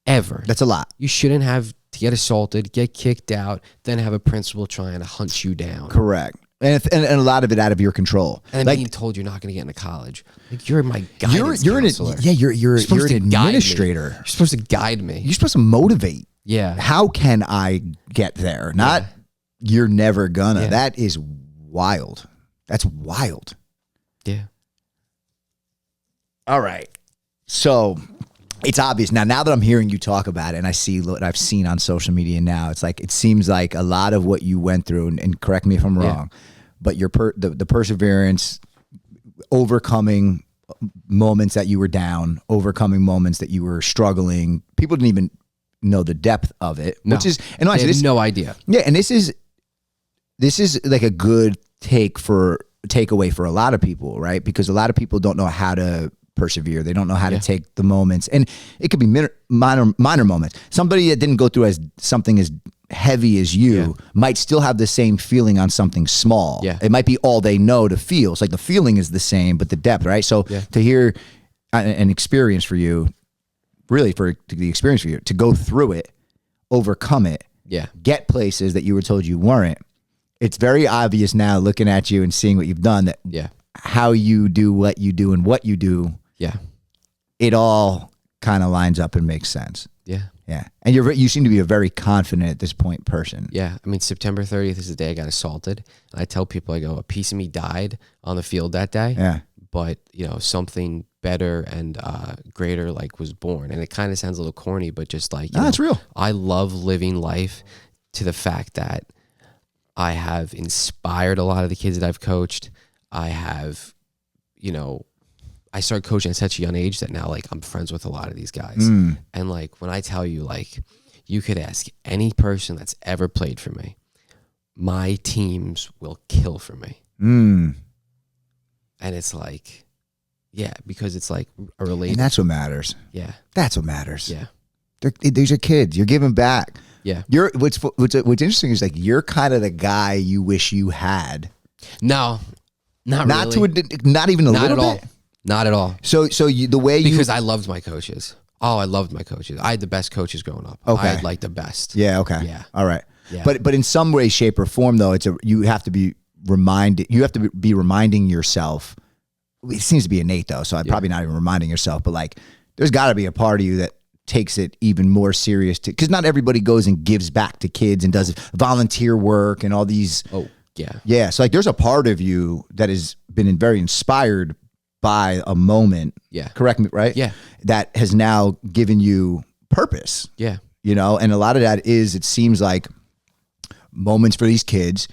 Ever. That's a lot. You shouldn't have to get assaulted, get kicked out, then have a principal trying to hunt you down. Correct. And a lot of it out of your control. And like, being told you're not going to get into college. Like you're my guidance counselor. You're an administrator. You're supposed to guide me. You're supposed to motivate. Yeah. How can I get there? Not you're never gonna. Yeah. That is wild. That's wild. Yeah. All right. So it's obvious now that I'm hearing you talk about it and I see what I've seen on social media now, it's like, it seems like a lot of what you went through, and correct me if I'm wrong, but your the perseverance, overcoming moments that you were down, overcoming moments that you were struggling. People didn't even know the depth of it, which is, and honestly, no idea. Yeah. And this is like a good takeaway for a lot of people, right? Because a lot of people don't know how to persevere. They don't know how to take the moments, and it could be minor moments. Somebody that didn't go through something as heavy as you might still have the same feeling on something small. Yeah. It might be all they know to feel. It's like the feeling is the same, but the depth, right? So to hear an experience for you, really for the experience for you, to go through it, overcome it, get places that you were told you weren't. It's very obvious now looking at you and seeing what you've done that how you do what you do and what you do. Yeah. It all kind of lines up and makes sense. Yeah. Yeah. And you seem to be a very confident at this point person. Yeah. I mean, September 30th is the day I got assaulted. And I tell people, I go, a piece of me died on the field that day. Yeah. But, you know, something better and greater like was born. And it kind of sounds a little corny, but just like, you know, it's real. I love living life to the fact that I have inspired a lot of the kids that I've coached. I have, you know, I started coaching at such a young age that now, like, I'm friends with a lot of these guys. And, like, when I tell you, like, you could ask any person that's ever played for me, my teams will kill for me. And it's like, yeah, because it's like a related. And that's what matters. Yeah. That's what matters. Yeah. These are kids. You're giving back. Yeah. What's interesting is, like, you're kind of the guy you wish you had. No, not really. Not even a little bit. All. Not at all. So the way because I loved my coaches. Oh, I loved my coaches. I had the best coaches growing up. Okay. I had like the best. Yeah. Okay. Yeah. All right. Yeah. But in some way, shape, or form, though, you have to be reminded. You have to be reminding yourself. It seems to be innate, though. So I'm probably not even reminding yourself. But like, there's got to be a part of you that takes it even more serious, because not everybody goes and gives back to kids and does volunteer work and all these. Oh yeah. Yeah. So like, there's a part of you that has been very inspired by a moment. Yeah. Correct me, right? Yeah. That has now given you purpose. Yeah. You know, and a lot of that is, it seems like, moments for these kids,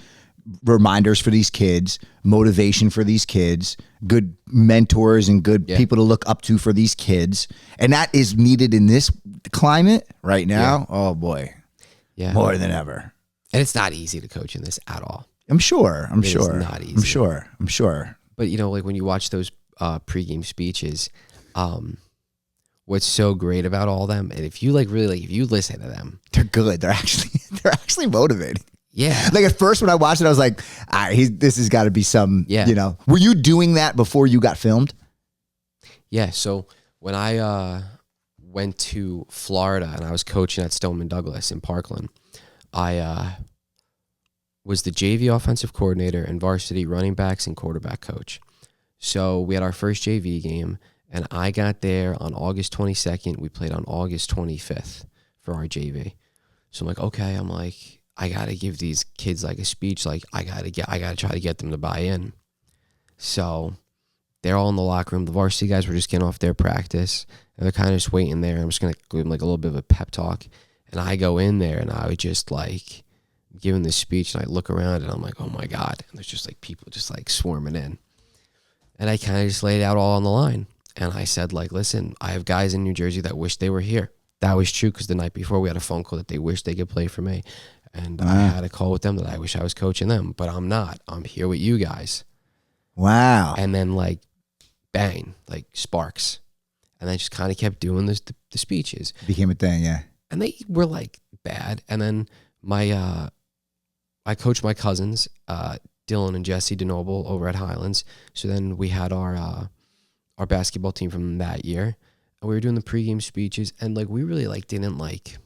reminders for these kids, motivation for these kids, good mentors and good people to look up to for these kids. And that is needed in this climate right now. Yeah. Oh boy. Yeah. More than ever. And it's not easy to coach in this at all. I'm sure. It's not easy. I'm sure. But you know, like when you watch those pregame speeches, what's so great about all them, and if you like really, like, if you listen to them, they're good. They're actually motivating. Yeah. Like at first when I watched it, I was like, all right, this has got to be some, you know. Were you doing that before you got filmed? Yeah. So when I went to Florida and I was coaching at Stoneman Douglas in Parkland, I was the JV offensive coordinator and varsity running backs and quarterback coach. So we had our first JV game, and I got there on August 22nd. We played on August 25th for our JV. So I'm like, okay, I got to give these kids like a speech. Like I got to try to get them to buy in. So they're all in the locker room. The varsity guys were just getting off their practice. And they're kind of just waiting there. I'm just going to give them like a little bit of a pep talk. And I go in there and I would just like give them this speech and I look around and I'm like, oh my God. And there's just like people just like swarming in. And I kind of just laid it out all on the line. And I said like, listen, I have guys in New Jersey that wish they were here. That was true because the night before we had a phone call that they wished they could play for me. And I had a call with them that I wish I was coaching them, but I'm not. I'm here with you guys. Wow. And then like, bang, like sparks. And I just kind of kept doing the speeches. Became a thing, yeah. And they were like bad. And then I coached my cousins, Dylan and Jesse DeNoble over at Highlands. So then we had our basketball team from that year. And we were doing the pregame speeches. And like we really like didn't like,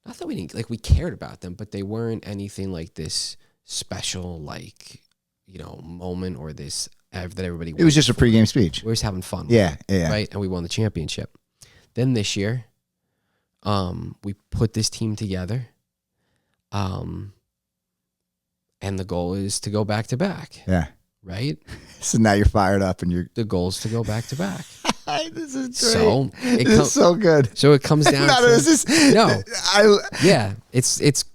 not that we didn't, like we cared about them, but they weren't anything like this special, like, you know, moment or this that everybody. It was just a pregame speech. We were just having fun. Yeah, yeah. Right, and we won the championship. Then this year, we put this team together, and the goal is to go back to back. Yeah. Right. So now you're fired up, and the goal is to go back to back. This is great. So this is so good. So it comes down. No, to, this is yeah. It's this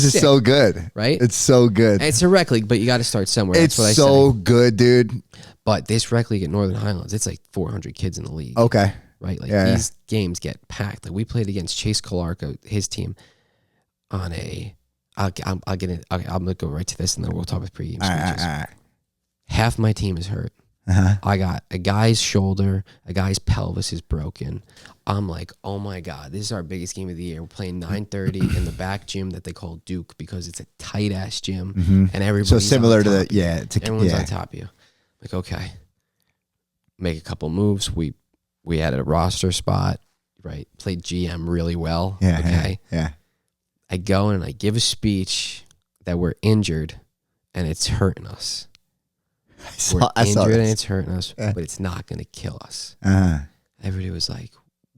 is so good, right? It's so good. And it's a rec league, but you got to start somewhere. It's That's what so I say. good, dude. But this rec league at Northern Highlands, it's like 400 kids in the league. Okay. Right? Like these games get packed. Like we played against Chase Calarco, his team, on a. I'm gonna go right to this, and then we'll talk with pregame speeches. All right. Half my team is hurt. I got a guy's shoulder, a guy's pelvis is broken. I'm like, oh my God, this is our biggest game of the year. We're playing 9:30 in the back gym that they call Duke because it's a tight ass gym, and everybody's so similar to everyone's on top of you. Like, okay, make a couple moves. We had a roster spot, right? Played GM really well. Yeah. Okay. Yeah. I go and I give a speech that we're injured and it's hurting us. We're injured and it's hurting us, but it's not going to kill us. Everybody was like,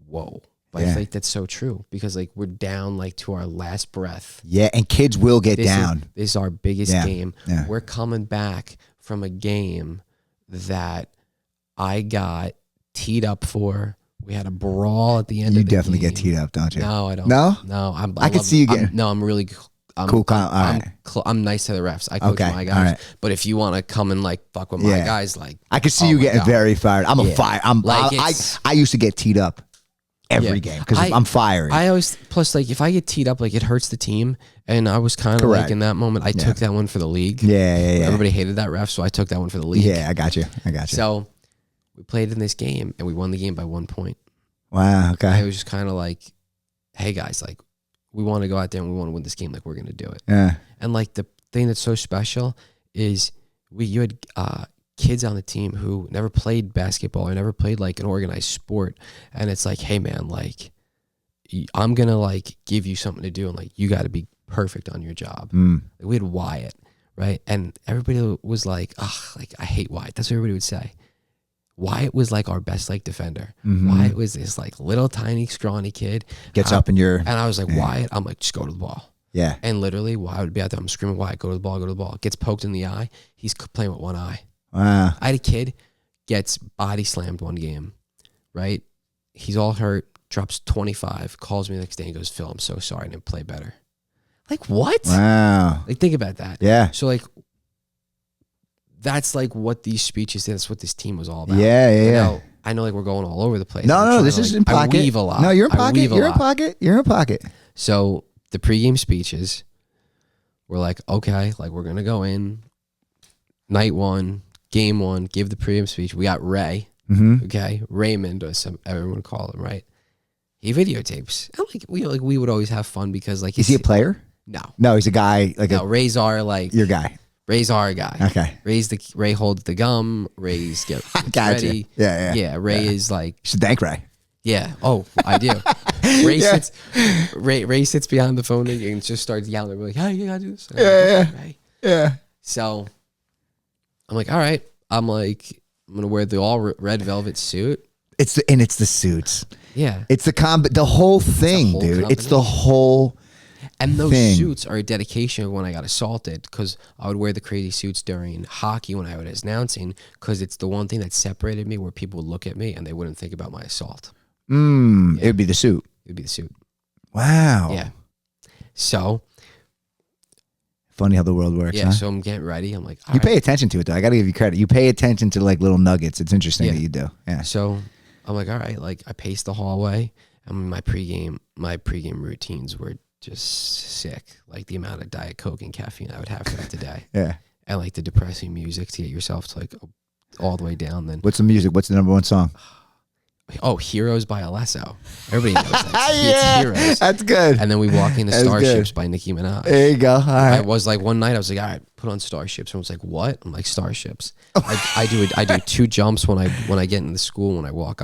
whoa. But I think that's so true because like we're down like to our last breath. Yeah, and kids will get down. This is our biggest game. Yeah. We're coming back from a game that I got teed up for. We had a brawl at the end of the game. You definitely get teed up, don't you? No, I don't. No? No, I can see you getting. No, I'm really cool. All right. I'm nice to the refs. I coach my guys. All right. But if you want to come and like fuck with my guys, like I can see you getting very fired. I'm a fire. I used to get teed up every game because I'm firing. I always plus like if I get teed up, like it hurts the team. And I was kind of like in that moment, I took that one for the league. Yeah. Everybody hated that ref, so I took that one for the league. Yeah, I got you. So we played in this game and we won the game by 1 point. Wow. Okay. I was just kind of like, hey guys, like we want to go out there and we want to win this game. Like we're going to do it. Yeah. And like the thing that's so special is you had kids on the team who never played basketball or never played like an organized sport. And it's like, hey man, like I'm going to like give you something to do. And like, you got to be perfect on your job. Like, we had Wyatt, right? And everybody was like, oh, like I hate Wyatt. That's what everybody would say. Wyatt was like our best like defender. Wyatt was this like little tiny scrawny kid. Gets up in your... And I was like, Wyatt, I'm like, just go to the ball. Yeah. And literally Wyatt would be out there. I'm screaming, Wyatt, go to the ball, go to the ball. Gets poked in the eye. He's playing with one eye. Wow. I had a kid, gets body slammed one game, right? He's all hurt, drops 25, calls me the next day and goes, Phil, I'm so sorry I didn't play better. Like, what? Wow. Like, think about that. Yeah. So, like, that's like what these speeches did. That's what this team was all about. Yeah. I know like we're going all over the place. No, this is in pocket. I weave a lot. No, you're in pocket. You're in pocket. So the pregame speeches were like, okay, like we're going to go in night one, game one, give the pregame speech. We got Ray. Okay. Raymond, or everyone would call him, right? He videotapes. And like we would always have fun because like, is he a player? No, he's a guy. Like Ray's our like your guy. Ray's our guy. Okay. Ray holds the gum. Ray's gets gotcha. ready. Yeah. Ray is like. You should thank Ray. Yeah. Oh, I do. Ray sits behind the phone and just starts yelling. We're like, hey, you gotta do this. Yeah. So I'm like, all right. I'm gonna wear the all red velvet suit. It's the suits. Yeah. It's the whole thing, dude. It's the whole. And those suits are a dedication of when I got assaulted, because I would wear the crazy suits during hockey when I was announcing, because it's the one thing that separated me, where people would look at me and they wouldn't think about my assault. It would be the suit. It would be the suit. Wow. Yeah. So. Funny how the world works. Yeah. So I'm getting ready. I'm like, you pay attention to it though. I got to give you credit. You pay attention to like little nuggets. It's interesting that you do. Yeah. So I'm like, all right. Like I paced the hallway, and my pregame routines were just sick. Like the amount of Diet Coke and caffeine I would have throughout the day. Yeah. And like the depressing music to get yourself to like all the way down. Then what's the music? What's the number one song? Oh, Heroes by Alesso. Everybody knows that. Yeah, it's Heroes. That's good. And then we walk into Starships by Nicki Minaj. There you go. All right. I was like, one night I was like, all right, put on Starships. Everyone's like, what? I'm like, Starships. I do 2 jumps when I get into the school. When we walk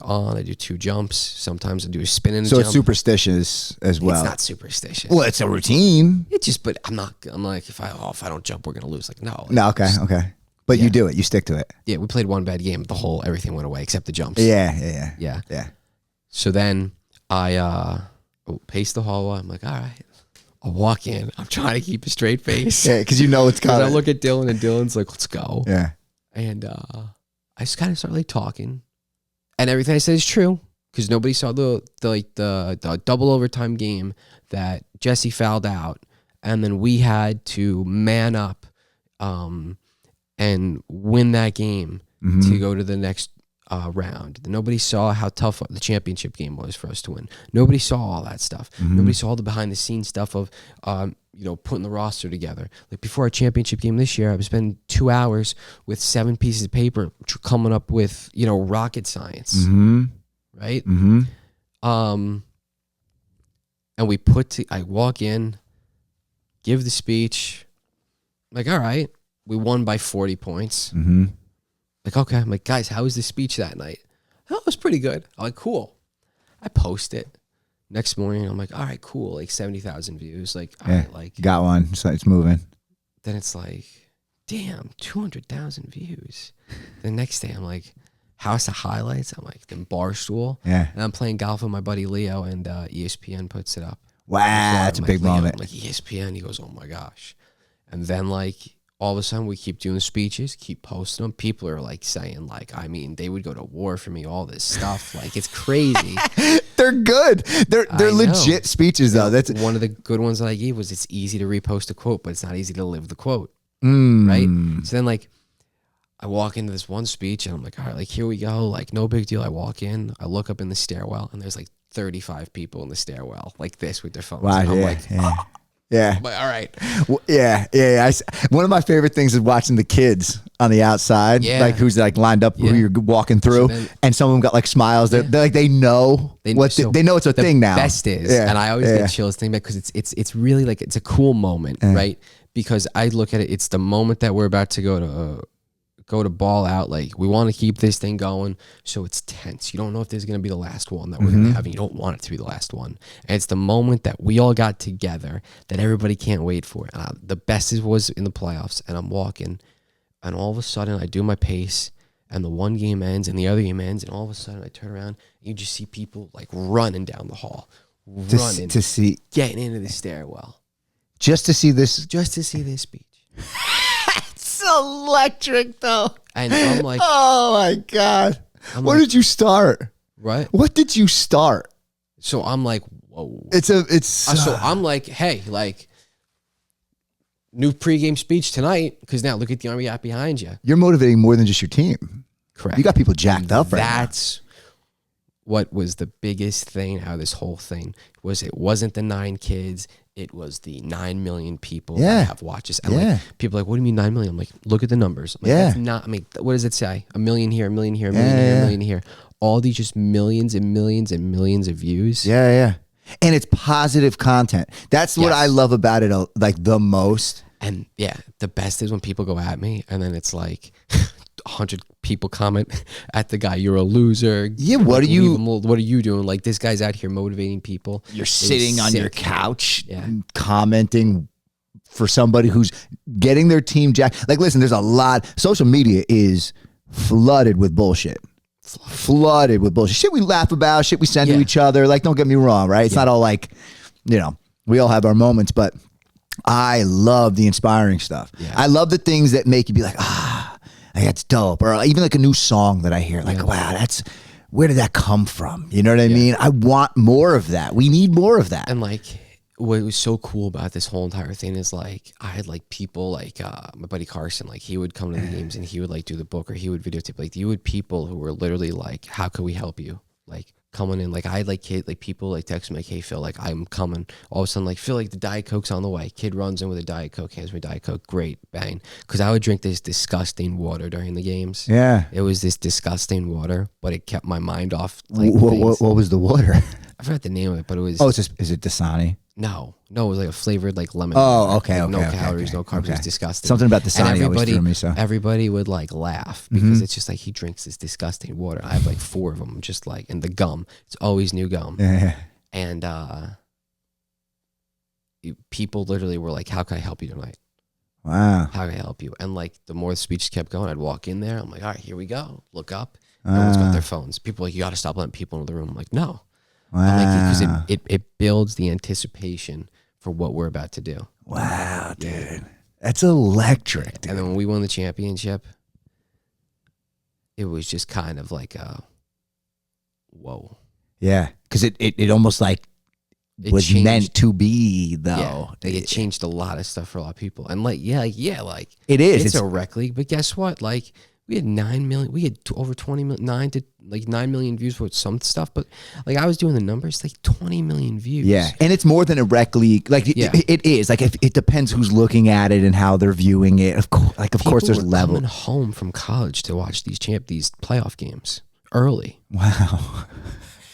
on, I do 2 jumps. Sometimes I do a spin and a jump. So it's superstitious as well. It's not superstitious. Well, it's a routine. It just, but I'm like, if I don't jump, we're gonna lose. Like, no. No, okay. But you do it. You stick to it. Yeah, we played one bad game. Everything went away except the jumps. Yeah. So then I pace the hallway. I'm like, all right. I'll walk in. I'm trying to keep a straight face. Yeah, because you know it's coming. I look at Dylan, and Dylan's like, let's go. Yeah. And I just kind of start like talking. And everything I said is true, because nobody saw the double overtime game that Jesse fouled out. And then we had to man up and win that game to go to the next round. Nobody saw how tough the championship game was for us to win. Nobody saw all that stuff. Nobody saw the behind the scenes stuff of putting the roster together. Like before our championship game this year, I was spending 2 hours with 7 pieces of paper coming up with rocket science, right? And I walk in, give the speech, like, all right. We won by 40 points. Like, okay. I'm like, guys, how was the speech that night? Oh, it was pretty good. I'm like, cool. I post it. Next morning, I'm like, all right, cool. Like 70,000 views. Like, all right, like got one. So it's moving. Then it's like, damn, 200,000 views. The next day, I'm like, House of Highlights. I'm like, then Barstool. Yeah. And I'm playing golf with my buddy Leo, and ESPN puts it up. Wow, that's a big moment. I'm like, ESPN. He goes, oh my gosh. And then like, all of a sudden we keep doing speeches, keep posting them. People are like saying like, I mean, they would go to war for me, all this stuff. Like it's crazy. They're good. They're legit speeches though. That's one of the good ones that I gave was, it's easy to repost a quote, but it's not easy to live the quote. Right? So then like I walk into this one speech and I'm like, all right, like here we go. Like no big deal. I walk in, I look up in the stairwell, and there's like 35 people in the stairwell like this with their phones. Wow, and I'm yeah, like, yeah. Yeah. I'm like, all right. Well, yeah. One of my favorite things is watching the kids on the outside, like who's like lined up, who you're walking through, and some of them got like smiles. They're like, they know they know it's a thing now. The best is, and I always get chills thinking about, because it's really like, it's a cool moment, right? Because I look at it, it's the moment that we're about to go to ball out. Like we want to keep this thing going, so it's tense. You don't know if this is going to be the last one that we're going to have, and you don't want it to be the last one. And it's the moment that we all got together that everybody can't wait for. And the best was in the playoffs, and I'm walking, and all of a sudden I do my pace, and the one game ends and the other game ends, and all of a sudden I turn around and you just see people like running down the hall, to see, getting into the stairwell, just to see this speech. It's electric though. And I'm like, oh my God. Where did you start? Right. What did you start? So I'm like, whoa. So I'm like, hey, like, new pregame speech tonight, because now look at the army you got behind you. You're motivating more than just your team. Correct. You got people jacked up right now. That's what was the biggest thing out of this whole thing. It wasn't the 9 kids. It was the 9 million people that have watches. And like, people are like, what do you mean 9 million? I'm like, look at the numbers. I'm like, that's not, I mean, what does it say? A million here, a million here, a million here, a million here. All these just millions and millions and millions of views. Yeah. And it's positive content. That's what I love about it, like the most. And the best is when people go at me, and then it's like 100 people comment at the guy, you're a loser. Yeah, what are you doing? Like, this guy's out here motivating people. You're sitting on your couch commenting for somebody who's getting their team jacked. Like, listen, there's a lot. Social media is flooded with bullshit. Flooded with bullshit. Shit we laugh about, shit we send to each other. Like, don't get me wrong, right? It's not all like we all have our moments, but I love the inspiring stuff. Yeah. I love the things that make you be like, that's dope. Or even like a new song that I hear, like, wow, where did that come from? You know what I mean? I want more of that. We need more of that. And like, what was so cool about this whole entire thing is like, I had like people like my buddy Carson, like he would come to the games and he would like do the book or he would videotape. Like you had people who were literally like, how can we help you? Like coming in, like I had like people like text me like, hey Phil, like I'm coming. All of a sudden, like Phil, like the Diet Coke's on the way. Kid runs in with a Diet Coke, hands me a Diet Coke, great, bang. Because I would drink this disgusting water during the games. Yeah, it was this disgusting water, but it kept my mind off. Like what was the water? I forgot the name of it, but it was. Oh, is it Dasani? No, it was like a flavored like lemon. Oh, okay, like, no calories, no carbs. It was disgusting. Something about Dasani always threw me. So everybody would like laugh because it's just like he drinks this disgusting water. I have like 4 of them, just like, and the gum. It's always new gum. Yeah. And people literally were like, "How can I help you tonight?" Wow. How can I help you? And like the more the speeches kept going, I'd walk in there. I'm like, all right, here we go. Look up. No one's got their phones. People are like, you got to stop letting people into the room. I'm like, no. Wow. Because it builds the anticipation for what we're about to do. Wow, dude. That's electric, dude. And then when we won the championship, it was just kind of like a, whoa. Yeah, because it almost like was changed, meant to be, though. Yeah, like it changed a lot of stuff for a lot of people. And like, like it is. It's a rec league, but guess what? Like we had 9 million, we had over 20 million, 9 million views for some stuff, but like I was doing the numbers, like 20 million views. Yeah, and it's more than a rec league. Like it is. Like it depends who's looking at it and how they're viewing it. Of course, there's level. Coming home from college to watch these playoff games early. Wow.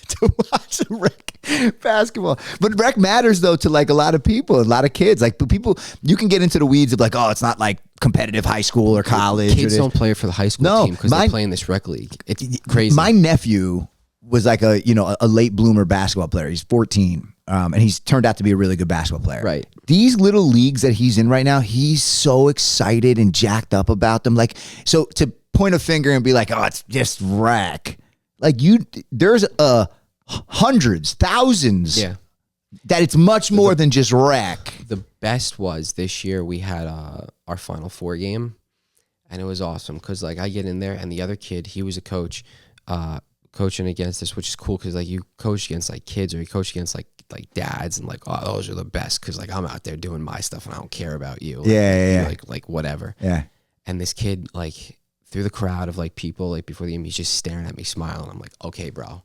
To watch rec basketball, but rec matters though to like a lot of people, a lot of kids. Like people, you can get into the weeds of like, oh, it's not like competitive high school or college. Kids don't play for the high school team because they play in this rec league. It's crazy. My nephew was like a late bloomer basketball player. He's 14, and he's turned out to be a really good basketball player. Right. These little leagues that he's in right now, he's so excited and jacked up about them. Like, so to point a finger and be like, oh, it's just rec. Like there's hundreds, thousands. Yeah. That it's much more than just rec. The best was this year we had our Final Four game, and it was awesome because like I get in there and the other kid, he was a coach, coaching against us, which is cool because like you coach against like kids or you coach against like dads and like, oh, those are the best because like I'm out there doing my stuff and I don't care about you. Like, yeah. Like whatever. Yeah. And this kid like through the crowd of like people like before the game, he's just staring at me smiling. I'm like, okay, bro.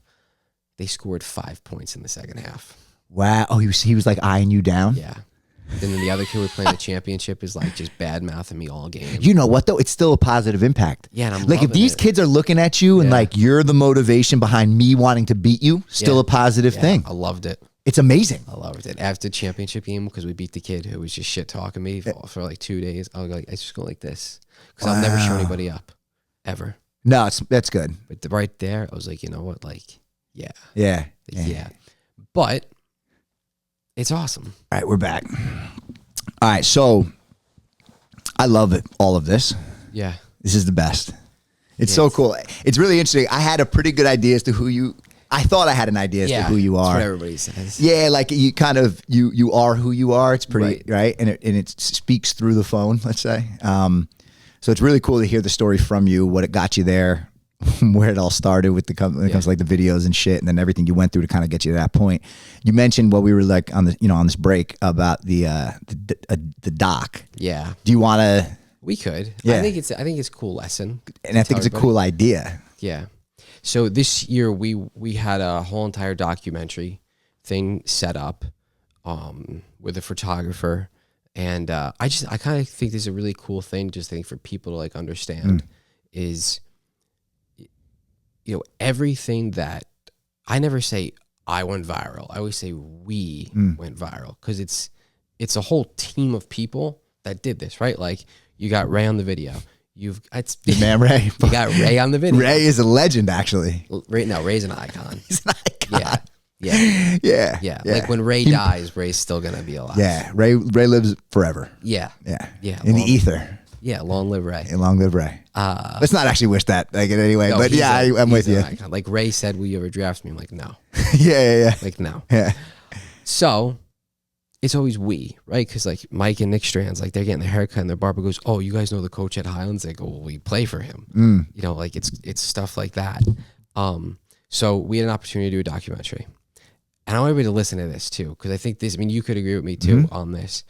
They scored 5 points in the second half. Wow. Oh, he was like eyeing you down? Yeah. And then the other kid we're playing the championship is like just bad mouthing me all game. You know what though? It's still a positive impact. Yeah, and I'm like if these kids are looking at you and like you're the motivation behind me wanting to beat you, still a positive thing. I loved it. It's amazing. I loved it. After the championship game, because we beat the kid who was just shit talking me for like 2 days, I was like, I just go like this because I'll never show anybody up, ever. No, that's good. But right there, I was like, you know what, like, yeah. But it's awesome. All right, we're back. All right, so I love it. All of this. Yeah, this is the best. It's so cool. It's really interesting. I had a pretty good idea as to who you. I thought I had an idea as to who you are. That's what everybody says. Yeah, like you kind of you are who you are. It's pretty right, and it speaks through the phone. Let's say. So it's really cool to hear the story from you. What it got you there. Where it all started with when it comes to like the videos and shit, and then everything you went through to kind of get you to that point. You mentioned while we were like on the on this break about the doc. Yeah. Do you want to? We could. Yeah. I think it's a cool lesson, and I think it's a cool idea. Yeah. So this year we had a whole entire documentary thing set up, with a photographer, and I kind of think this is a really cool thing. Just think for people to like understand is. Everything that I never say I went viral. I always say we went viral because it's a whole team of people that did this, right? Like you got Ray on the video. Man, Ray. You got Ray on the video. Ray is a legend, actually. Ray's an icon. He's an icon. Yeah. Like when Ray dies, Ray's still gonna be alive. Yeah, Ray lives forever. Yeah. In the ether. Yeah, long live Ray. And long live Ray. Let's not actually wish that like in any way, but I'm with you. Icon. Like Ray said, will you ever draft me? I'm like, no. Yeah. Like, no. Yeah. So it's always we, right? Because like Mike and Nick Strands, like they're getting their haircut and their barber goes, "Oh, you guys know the coach at Highlands?" They go, "Well, we play for him." You know, like it's stuff like that. So we had an opportunity to do a documentary, and I want everybody to listen to this too, because I think this. I mean, you could agree with me too on this.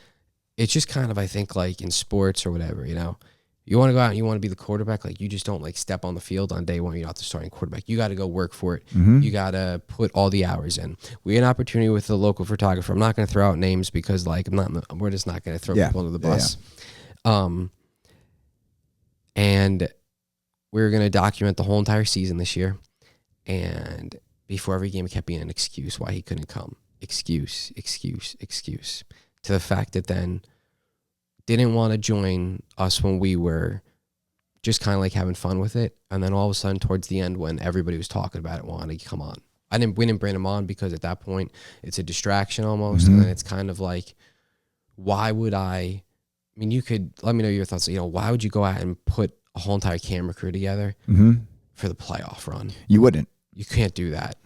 It's just kind of, I think, like in sports or whatever, you know, you want to go out and you want to be the quarterback. Like you just don't like step on the field on day one. You're not the starting quarterback. You got to go work for it. You got to put all the hours in. We had an opportunity with the local photographer. I'm not going to throw out names because like we're just not going to throw people under the bus. And we were going to document the whole entire season this year. And before every game, it kept being an excuse why he couldn't come. Excuse. To the fact that then didn't want to join us when we were just kind of like having fun with it. And then all of a sudden towards the end when everybody was talking about it, wanted to come on. We didn't bring him on because at that point it's a distraction almost. And then it's kind of like, why would I mean, you could let me know your thoughts. You know, why would you go out and put a whole entire camera crew together for the playoff run? You wouldn't. You can't do that.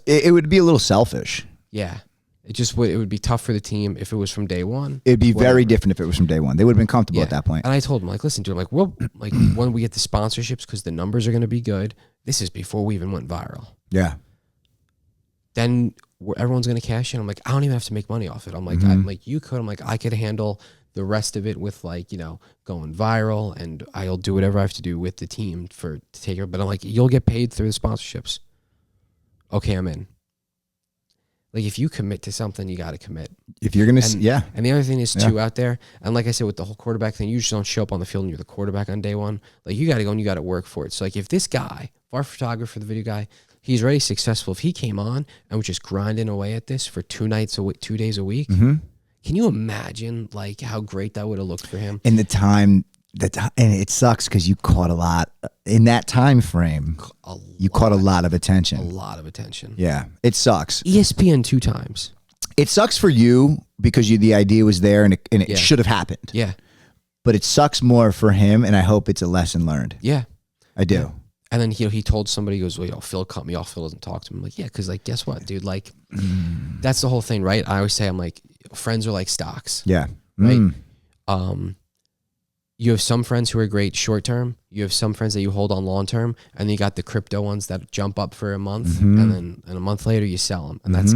It would be a little selfish. Yeah. It would be tough for the team if it was from day one. It'd be very different if it was from day one. They would have been comfortable at that point. And I told him, like, listen, dude, like, well, like when we get the sponsorships, because the numbers are going to be good. This is before we even went viral. Yeah. Then everyone's going to cash in. I'm like, I don't even have to make money off it. I'm like, I'm like, you could. I'm like, I could handle the rest of it with like, you know, going viral, and I'll do whatever I have to do with the team to take it. But I'm like, you'll get paid through the sponsorships. Okay, I'm in. Like, if you commit to something, you got to commit. If you're going to, And the other thing is, too, out there, and like I said, with the whole quarterback thing, you just don't show up on the field and you're the quarterback on day one. Like, you got to go and you got to work for it. So, like, if this guy, our photographer, the video guy, he's already successful. If he came on and was just grinding away at this for 2 days a week, can you imagine, like, how great that would have looked for him? In the time, and it sucks because you caught a lot in that time frame. You caught a lot of attention. A lot of attention. Yeah, it sucks. ESPN 2 times. It sucks for you because the idea was there and it should have happened. Yeah, but it sucks more for him, and I hope it's a lesson learned. Yeah, I do. Yeah. And then he told somebody, he goes, well, you know, Phil cut me off. Phil doesn't talk to me. I'm like, yeah, because like, guess what, dude? Like, that's the whole thing, right? I always say, I'm like, friends are like stocks. Yeah. Right. You have some friends who are great short term. You have some friends that you hold on long term, and then you got the crypto ones that jump up for a month, and then a month later you sell them. And that's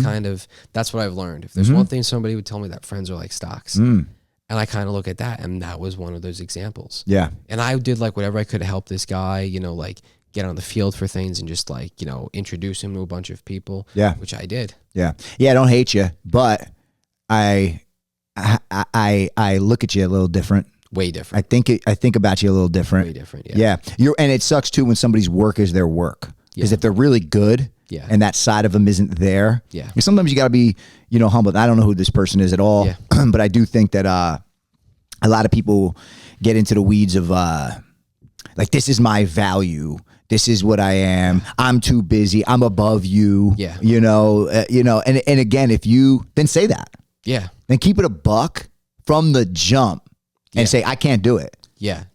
what I've learned. If there's one thing somebody would tell me, that friends are like stocks. And I kind of look at that, and that was one of those examples. Yeah. And I did like whatever I could to help this guy, you know, like get on the field for things and just like, you know, introduce him to a bunch of people. Yeah. Which I did. Yeah. Yeah. I don't hate you, but I look at you a little different. Way different. I think about you a little different. Way different. Yeah. Yeah. And it sucks too when somebody's work is their work. Because if they're really good, and that side of them isn't there, sometimes you got to be, you know, humble. I don't know who this person is at all, but I do think that a lot of people get into the weeds of like, this is my value. This is what I am. I'm too busy. I'm above you. Yeah. You know. And again, if you then say that, then keep it a buck from the jump. And say, I can't do it. Yeah.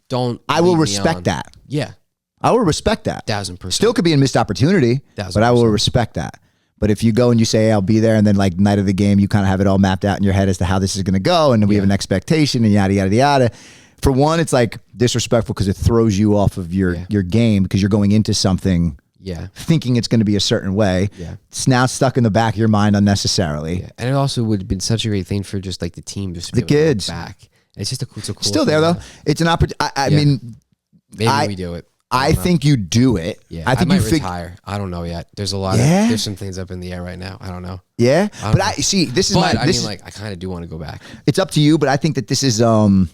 I will respect that. Yeah. I will respect that. 1000%. Still could be a missed opportunity, but I will respect that. But if you go and you say, hey, I'll be there, and then like night of the game, you kind of have it all mapped out in your head as to how this is going to go, and then we have an expectation and yada, yada, yada. For one, it's like disrespectful because it throws you off of your game because you're going into something thinking it's going to be a certain way. Yeah. It's now stuck in the back of your mind unnecessarily. Yeah. And it also would have been such a great thing for just like the team just to be kids back. It's just it's a cool still there though. It's an opportunity. I mean, maybe we do it. I think you do it. Yeah, I think you retire. I don't know yet. There's a lot. There's some things up in the air right now. I don't know. Yeah, but I see. This is my. I mean, like, I kind of do want to go back. It's up to you, but I think that this is. I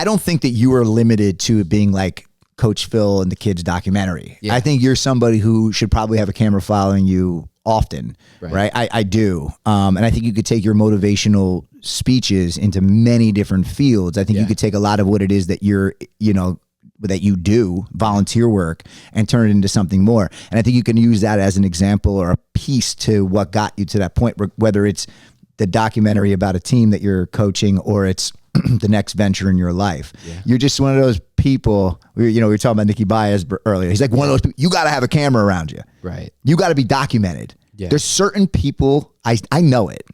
don't think that you are limited to it being like Coach Phil and the kids documentary. Yeah. I think you're somebody who should probably have a camera following you often, right? I do. And I think you could take your motivational speeches into many different fields. I think you could take a lot of what it is that you're, you know, that you do, volunteer work, and turn it into something more. And I think you can use that as an example or a piece to what got you to that point, whether it's the documentary about a team that you're coaching or it's the next venture in your life. Yeah. You're just one of those people, we were talking about Nicky Baez earlier. He's like one of those people, you got to have a camera around you. Right. You got to be documented. Yeah. There's certain people, I know it.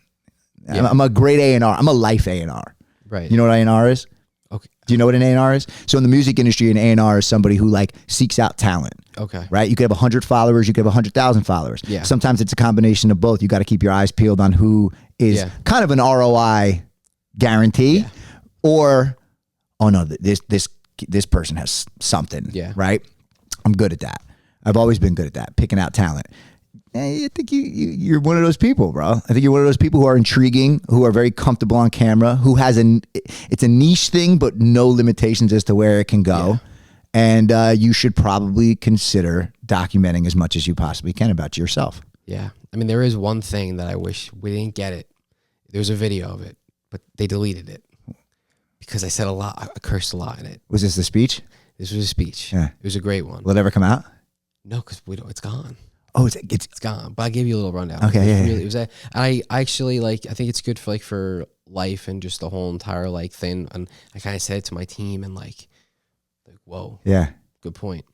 Yeah. I'm a great A&R. I'm a life A&R. Right. You know what A&R is? Okay. Do you know what an A&R is? So in the music industry, an A&R is somebody who like seeks out talent. Okay. Right? You could have 100 followers. You could have 100,000 followers. Yeah. Sometimes it's a combination of both. You got to keep your eyes peeled on who is kind of an ROI guarantee, or no, this person has something. Yeah. Right? I'm good at that. I've always been good at that, picking out talent. I think you're one of those people, bro. I think you're one of those people who are intriguing, who are very comfortable on camera, who has it's a niche thing, but no limitations as to where it can go. And you should probably consider documenting as much as you possibly can about yourself. Yeah. I mean, there is one thing that I wish we didn't get it. There's a video of it, but they deleted it because I said a lot. I cursed a lot in it. Was this the speech? This was a speech. Yeah. It was a great one. Will it ever come out? No, because it's gone. Oh, it's gone. But I gave you a little rundown. Okay, It was I actually I think it's good for life and just the whole entire thing. And I kind of said it to my team and whoa. Yeah. Good point.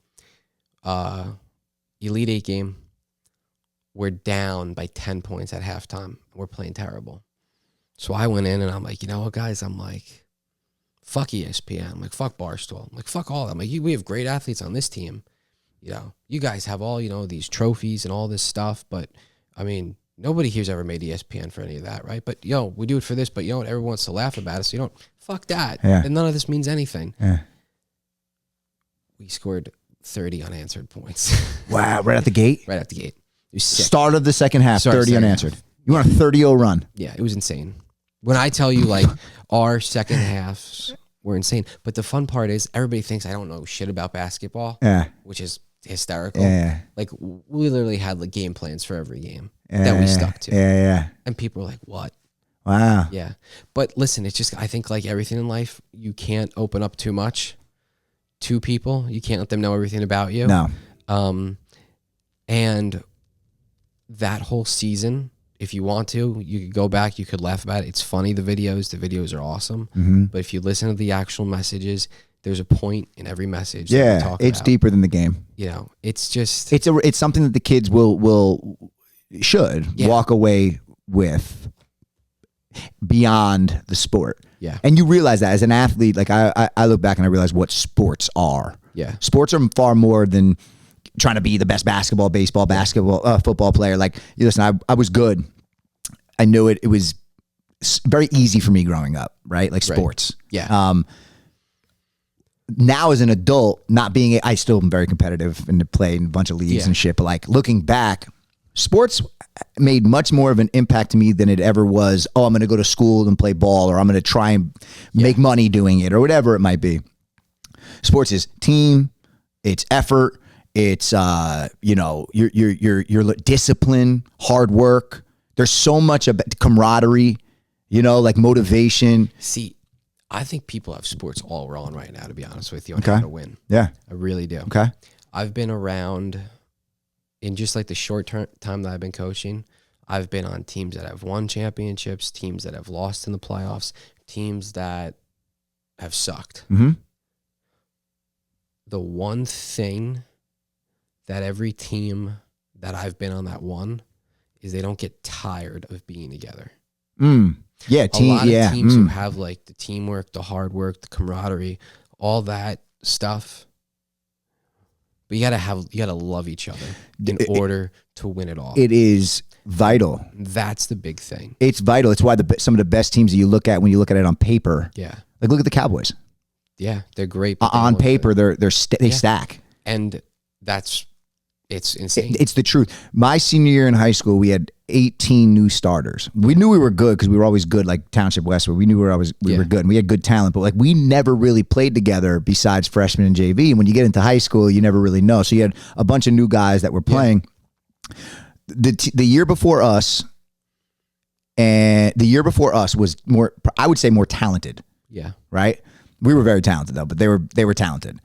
Elite 8 game. We're down by 10 points at halftime. We're playing terrible. So I went in and I'm like, you know what, guys? I'm like, fuck ESPN. I'm like, fuck Barstool. I'm like, fuck all that. I'm like, we have great athletes on this team. You know, you guys have all, these trophies and all this stuff, but I mean, nobody here's ever made ESPN for any of that, right? But, we do it for this, but everyone wants to laugh about us. So fuck that. Yeah. And none of this means anything. Yeah. We scored 30 unanswered points. Wow. Right at the gate? Right at the gate. It was sick. Start of the second half, 30 unanswered. You want a 30-0 run. Yeah, it was insane. When I tell you, our second halves were insane. But the fun part is everybody thinks I don't know shit about basketball, which is hysterical. Yeah. We literally had game plans for every game that we stuck to. Yeah. And people were like, what? Wow. Yeah. But listen, it's just, I think everything in life, you can't open up too much to people. You can't let them know everything about you. No. And that whole season, if you want to, you could go back, you could laugh about it. It's funny, the videos are awesome. Mm-hmm. But if you listen to the actual messages, there's a point in every message. Yeah, it's deeper than the game. It's just it's something that the kids should walk away with beyond the sport. Yeah. And you realize that as an athlete, I look back and I realize what sports are. Yeah. Sports are far more than trying to be the best basketball, football player. Listen, I was good. I knew it. It was very easy for me growing up, right? Sports. Right. Yeah. Now as an adult, I still am very competitive and played in a bunch of leagues and shit. But looking back, sports made much more of an impact to me than it ever was. Oh, I'm going to go to school and play ball, or I'm going to try and make money doing it, or whatever it might be. Sports is team. It's effort. It's your discipline, hard work. There's so much about camaraderie, motivation. See, I think people have sports all wrong right now, to be honest with you, on how to win. Yeah. I really do. Okay. I've been around in just the short time that I've been coaching. I've been on teams that have won championships, teams that have lost in the playoffs, teams that have sucked. Mm-hmm. The one thing that every team that I've been on that won is they don't get tired of being together. Yeah, a lot of teams who have the teamwork, the hard work, the camaraderie, all that stuff. But you gotta love each other in order to win it all. It is vital. That's the big thing. It's vital. It's why some of the best teams that you look at when you look at it on paper. Yeah. Look at the Cowboys. Yeah, they're great. On paper, they stack. And it's insane. It's the truth. My senior year in high school, we had 18 new starters. We knew we were good because we were always good, like Township Westwood. We knew we were good and we had good talent, but we never really played together besides freshman and JV. And when you get into high school, you never really know. So you had a bunch of new guys that were playing. Yeah. The year before us, was more, I would say, more talented. Yeah. Right? We were very talented though, but they were talented.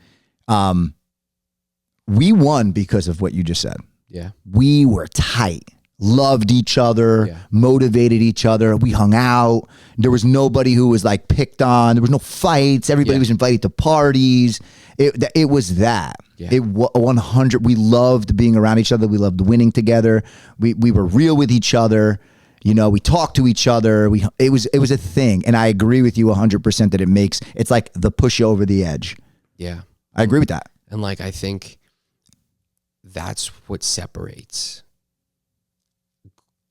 We won because of what you just said. Yeah. We were tight, loved each other, motivated each other. We hung out. There was nobody who was picked on. There was no fights. Everybody was invited to parties. It was that. Yeah. It 100. We loved being around each other. We loved winning together. We were real with each other. You know, we talk to each other. It was a thing. And I agree with you 100% that it's like the push you over the edge. Yeah. I agree with that. And like, I think that's what separates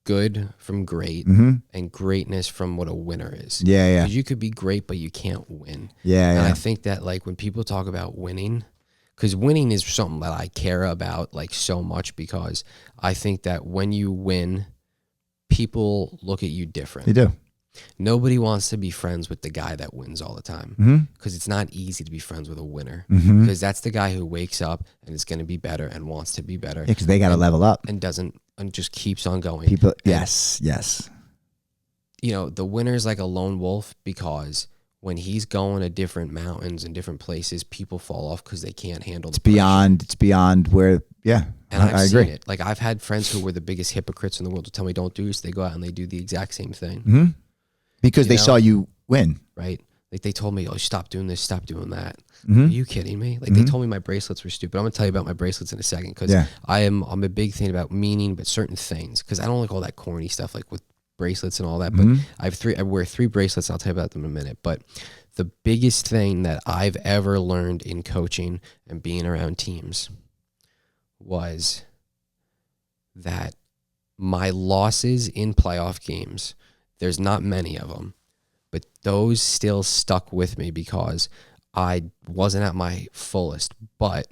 good from great and greatness from what a winner is. Yeah, yeah. Because you could be great, but you can't win. Yeah, and yeah. I think that like when people talk about winning, because winning is something that I care about like so much, because I think that when you win, people look at you different. They do. Nobody wants to be friends with the guy that wins all the time, because it's not easy to be friends with a winner, because that's the guy who wakes up and is going to be better and wants to be better. Yeah, because they got to level up and just keeps on going. People, yes. You know, the winner's like a lone wolf, because when he's going to different mountains and different places, people fall off because they can't handle it's beyond where. Yeah, and I've seen agree. it. Like I've had friends who were the biggest hypocrites in the world to tell me don't do this. They go out and they do the exact same thing. Because they saw you win. Right. Like they told me, oh, stop doing this, stop doing that. Are you kidding me? Like they told me my bracelets were stupid. I'm gonna tell you about my bracelets in a second, because I'm a big thing about meaning, but certain things, because I don't like all that corny stuff like with bracelets and all that. But I wear 3 bracelets. I'll tell you about them in a minute. But the biggest thing that I've ever learned in coaching and being around teams was that my losses in playoff games, there's not many of them, but those still stuck with me because I wasn't at my fullest, but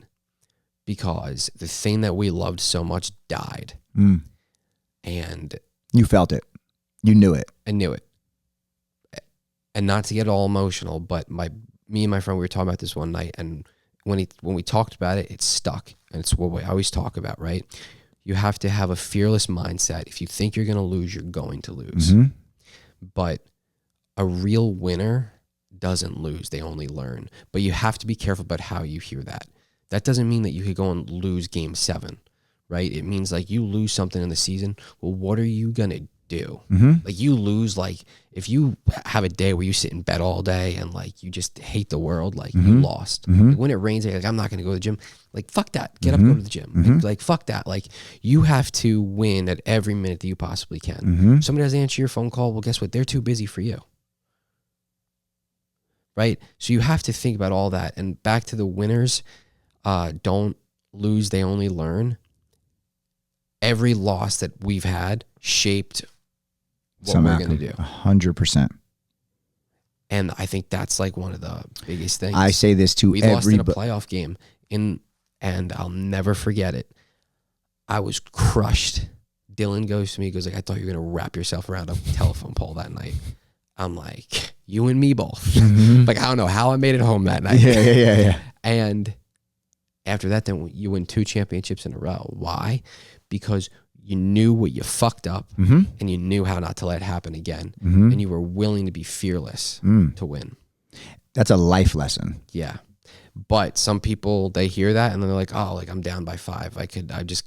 because the thing that we loved so much died. And you felt it. You knew it. I knew it. And not to get all emotional, but me and my friend, we were talking about this one night, and when we talked about it, it stuck. And it's what we always talk about, right? You have to have a fearless mindset. If you think you're going to lose, you're going to lose. But a real winner doesn't lose. They only learn. But you have to be careful about how you hear that. That doesn't mean that you could go and lose game 7, right? It means like you lose something in the season. Well, what are you going to do? Like you lose, like if you have a day where you sit in bed all day and like you just hate the world, like you lost. Like when it rains, like I'm not going to go to the gym. Like fuck that. Get up, go to the gym. Like fuck that. Like you have to win at every minute that you possibly can. Somebody doesn't answer your phone call. Well, guess what? They're too busy for you. Right? So you have to think about all that. And back to the winners, don't lose, they only learn. Every loss that we've had shaped what we're going to do. 100%. And I think that's like one of the biggest things. I say this to we lost in a playoff game, and I'll never forget it. I was crushed. Dylan goes to me, he goes like, I thought you were going to wrap yourself around a telephone pole that night. I'm like, you and me both. Like, I don't know how I made it home that night. Yeah. And after that, then you win 2 championships in a row. Why? Because you knew what you fucked up, and you knew how not to let it happen again, and you were willing to be fearless to win. That's a life lesson. Yeah. But some people, they hear that and then they're like, oh, like I'm down by 5. I'm just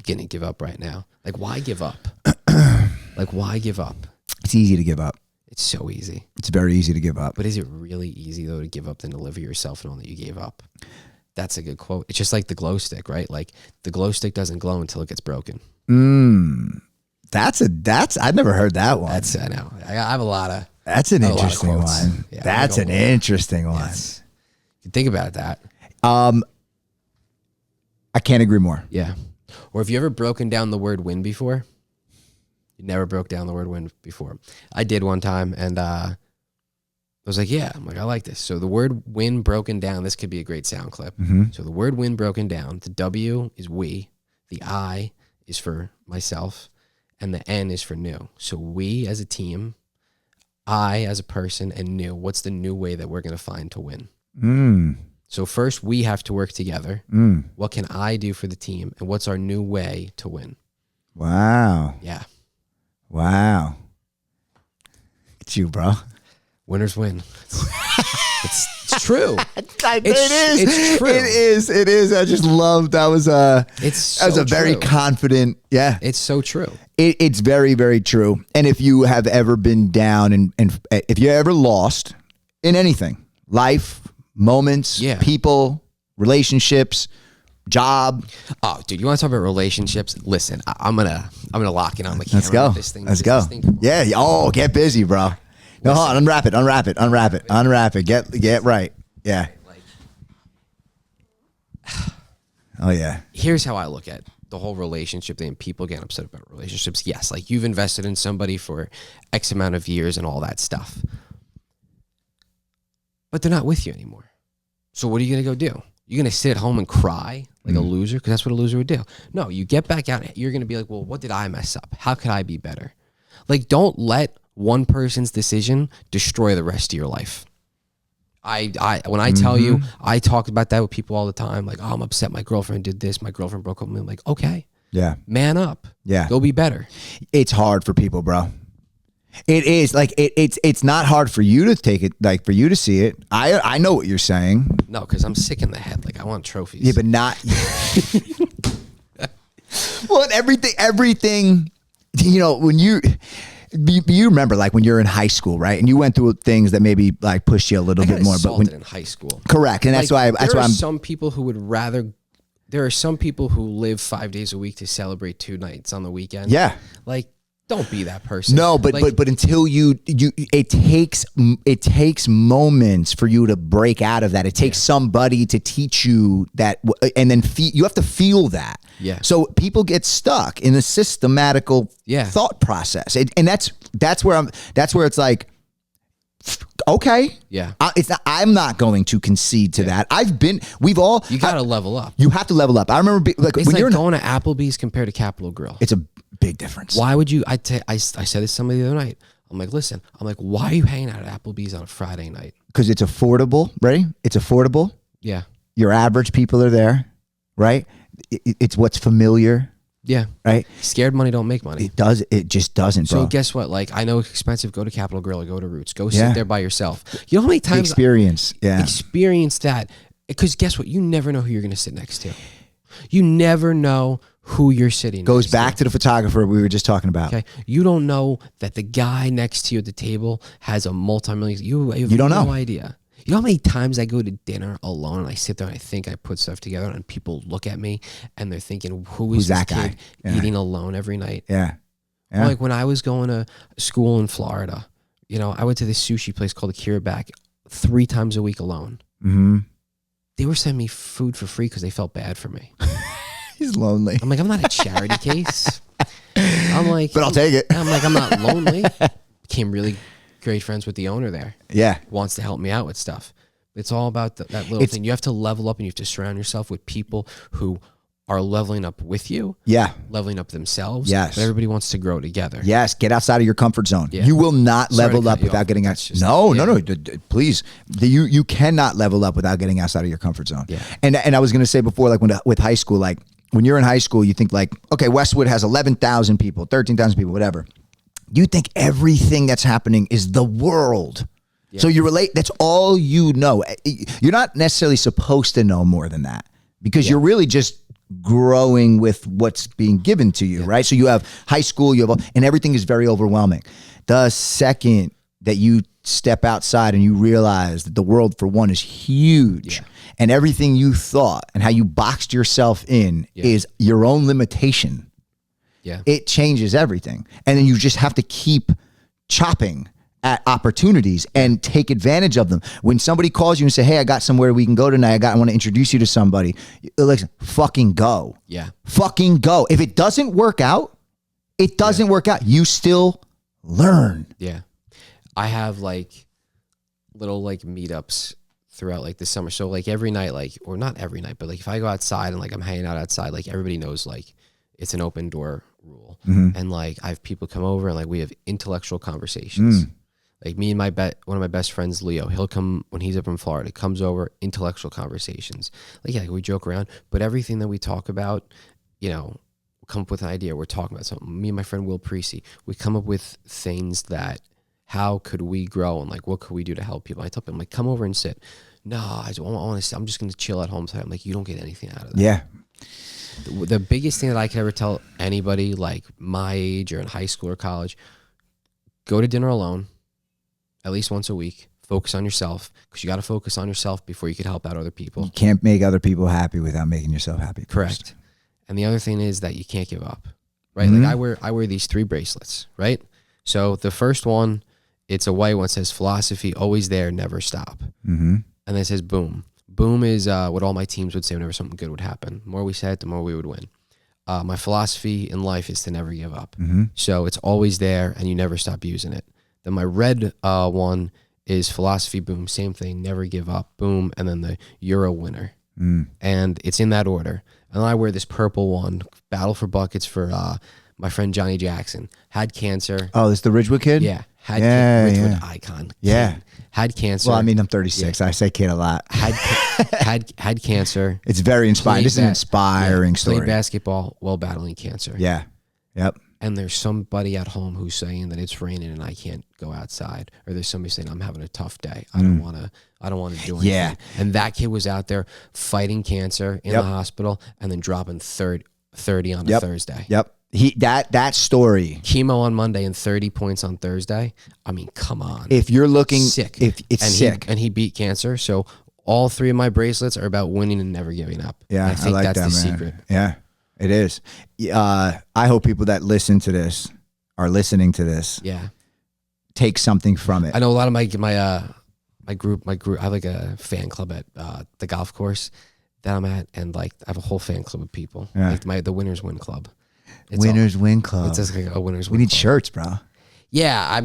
gonna give up right now. Like, why give up? Like, why give up? It's easy to give up. It's so easy. It's very easy to give up. But is it really easy though to give up than to live for yourself and know that you gave up? That's a good quote. It's just like the glow stick, right? Like the glow stick doesn't glow until it gets broken. That's I've never heard that one. I know. I have a lot of. That's an interesting one. Yeah, that's an interesting one. Yes. You think about that. I can't agree more. Yeah. Or have you ever broken down the word win before? You never broke down the word win before. I did one time, and I was like, yeah. I'm like, I like this. So the word win broken down, this could be a great sound clip. So the word win broken down, the W is we, the I is for myself, and the N is for new. So we as a team, I as a person, and new. What's the new way that we're going to find to win? So first we have to work together. What can I do for the team? And what's our new way to win? Wow. Yeah. Wow. It's you, bro. Winners win. It's true. It's true. It is. I just love that was a very confident. Yeah. It's so true. It's very, very true. And if you have ever been down and if you ever lost in anything, life, moments, people, relationships, job. Oh, dude, you want to talk about relationships? Listen, I'm gonna lock in on the camera. Let's go. With this thing. Let's go. Yeah. Oh, get busy, bro. No, hold on. Unwrap it. Get right. Yeah. Oh yeah. Here's how I look at the whole relationship thing. People get upset about relationships. Yes, like you've invested in somebody for X amount of years and all that stuff, but they're not with you anymore. So what are you gonna go do? You're gonna sit at home and cry like a loser? Because that's what a loser would do. No, you get back out. You're gonna be like, well, what did I mess up? How could I be better? Like, don't let one person's decision destroy the rest of your life. When I tell you, I talk about that with people all the time. Like, oh, I'm upset. My girlfriend did this. My girlfriend broke up with me. I'm like, okay. Yeah. Man up. Yeah. Go be better. It's hard for people, bro. It is like it's not hard for you to take it, like for you to see it. I know what you're saying. No, because I'm sick in the head. Like I want trophies. Yeah, but not. Well, everything. You know, when you remember, like when you're in high school, right? And you went through things that maybe like pushed you a little bit more. But when in high school, correct, and that's like, why I'm. Some people who would rather. There are some people who live 5 days a week to celebrate 2 nights on the weekend. Yeah, like. Don't be that person. No, but like, but until it takes moments for you to break out of that. It takes somebody to teach you that, and then you have to feel that. Yeah. So people get stuck in the systematical thought process, and that's where it's like, okay, yeah, I'm not going to concede to that. You got to level up. You have to level up. I remember it's when you're going to Applebee's compared to Capitol Grill. It's a big difference. Why would you? I said this to somebody the other night. I'm like, listen. I'm like, why are you hanging out at Applebee's on a Friday night? Because it's affordable, right? It's affordable. Yeah. Your average people are there, right? It's what's familiar. Yeah. Right. Scared money don't make money. It just doesn't, bro. So guess what? Like, I know it's expensive. Go to Capitol Grill or go to Roots. Go sit there by yourself. You know how many times experience that? Because guess what? You never know who you're going to sit next to. You never know who you're sitting next to. Goes back to the photographer we were just talking about. Okay. You don't know that the guy next to you at the table has a multi-million. You don't know. No idea. You know how many times I go to dinner alone and I sit there and I think I put stuff together and people look at me and they're thinking, who's this that guy eating alone every night? Yeah. Like when I was going to school in Florida, you know, I went to this sushi place called Akira Back 3 times a week alone. Mm-hmm. They were sending me food for free because they felt bad for me. He's lonely. I'm like, I'm not a charity case. I'm like, but I'll take it. I'm like, I'm not lonely. Became really great friends with the owner there. Yeah. Wants to help me out with stuff. It's all about that little thing. You have to level up and you have to surround yourself with people who are leveling up with you. Yeah. Leveling up themselves. Yes. But everybody wants to grow together. Yes. Get outside of your comfort zone. Yeah. You will not level up without getting out. No. Please. You cannot level up without getting outside of your comfort zone. Yeah. And I was going to say before, like with high school, like when you're in high school, you think like, okay, Westwood has 11,000 people, 13,000 people, whatever. You think everything that's happening is the world. Yeah. So you relate. That's all you know. You're not necessarily supposed to know more than that because you're really just growing with what's being given to you, right? So you have high school, and everything is very overwhelming. The second that you step outside and you realize that the world, for one, is huge, and everything you thought and how you boxed yourself in is your own limitation. Yeah, it changes everything, and then you just have to keep chopping at opportunities and take advantage of them. When somebody calls you and say, hey, I got somewhere we can go tonight. I want to introduce you to somebody. Listen, fucking go. Yeah. Fucking go. If it doesn't work out, it doesn't work out. You still learn. Yeah. I have like little like meetups throughout like the summer. So like every night, like, or not every night, but like if I go outside and like I'm hanging out outside, like everybody knows like it's an open door rule. Mm-hmm. And like I have people come over and like we have intellectual conversations. Like me and one of my best friends, Leo, he'll come when he's up in Florida, comes over, intellectual conversations. Like, we joke around, but everything that we talk about, you know, come up with an idea. We're talking about something. Me and my friend Will Precy, we come up with things that, how could we grow and like, what could we do to help people? I tell them, like, come over and sit. No, I want to. I'm just going to chill at home. So I'm like, you don't get anything out of that. Yeah. The biggest thing that I could ever tell anybody like my age or in high school or college, go to dinner alone. At least once a week. focus on yourself, because you got to focus on yourself before you can help out other people. You can't make other people happy without making yourself happy first. Correct. And the other thing is that you can't give up, right? Like I wear these 3 bracelets, right? So the first one, it's a white one, says philosophy, always there, never stop. And then it says boom. Boom is what all my teams would say whenever something good would happen. The more we said, the more we would win. My philosophy in life is to never give up. So it's always there and you never stop using it. Then my red one is philosophy, boom, same thing, never give up, boom, and then the you're a winner. And it's in that order. And then I wear this purple one, battle for buckets for my friend Johnny Jackson. Had cancer. Oh, this the Ridgewood kid? Yeah. Ridgewood icon. Yeah. Kid. Had cancer. Well, I mean, I'm 36. Yeah. I say kid a lot. Had cancer. It's very inspiring. This is an inspiring story. Played basketball while battling cancer. Yeah. Yep. And there's somebody at home who's saying that it's raining and I can't go outside, or there's somebody saying I'm having a tough day. I don't want to do anything. Yeah. And that kid was out there fighting cancer in the hospital and then dropping 30 on a Thursday. Yep. That story. Chemo on Monday and 30 points on Thursday. I mean, come on. If you're looking sick, if it's sick, and he beat cancer. So all 3 of my bracelets are about winning and never giving up. Yeah, I think like that's that, the man. secret. Yeah, it is. I hope people that listen to this are listening to this. Yeah, take something from it. I know a lot of my group. I have like a fan club at the golf course that I'm at, and like I have a whole fan club of people. Yeah. Like the Winners Win Club. Winners Win Club. It's just like a Winners Win. We need Club. shirts, bro. Yeah, I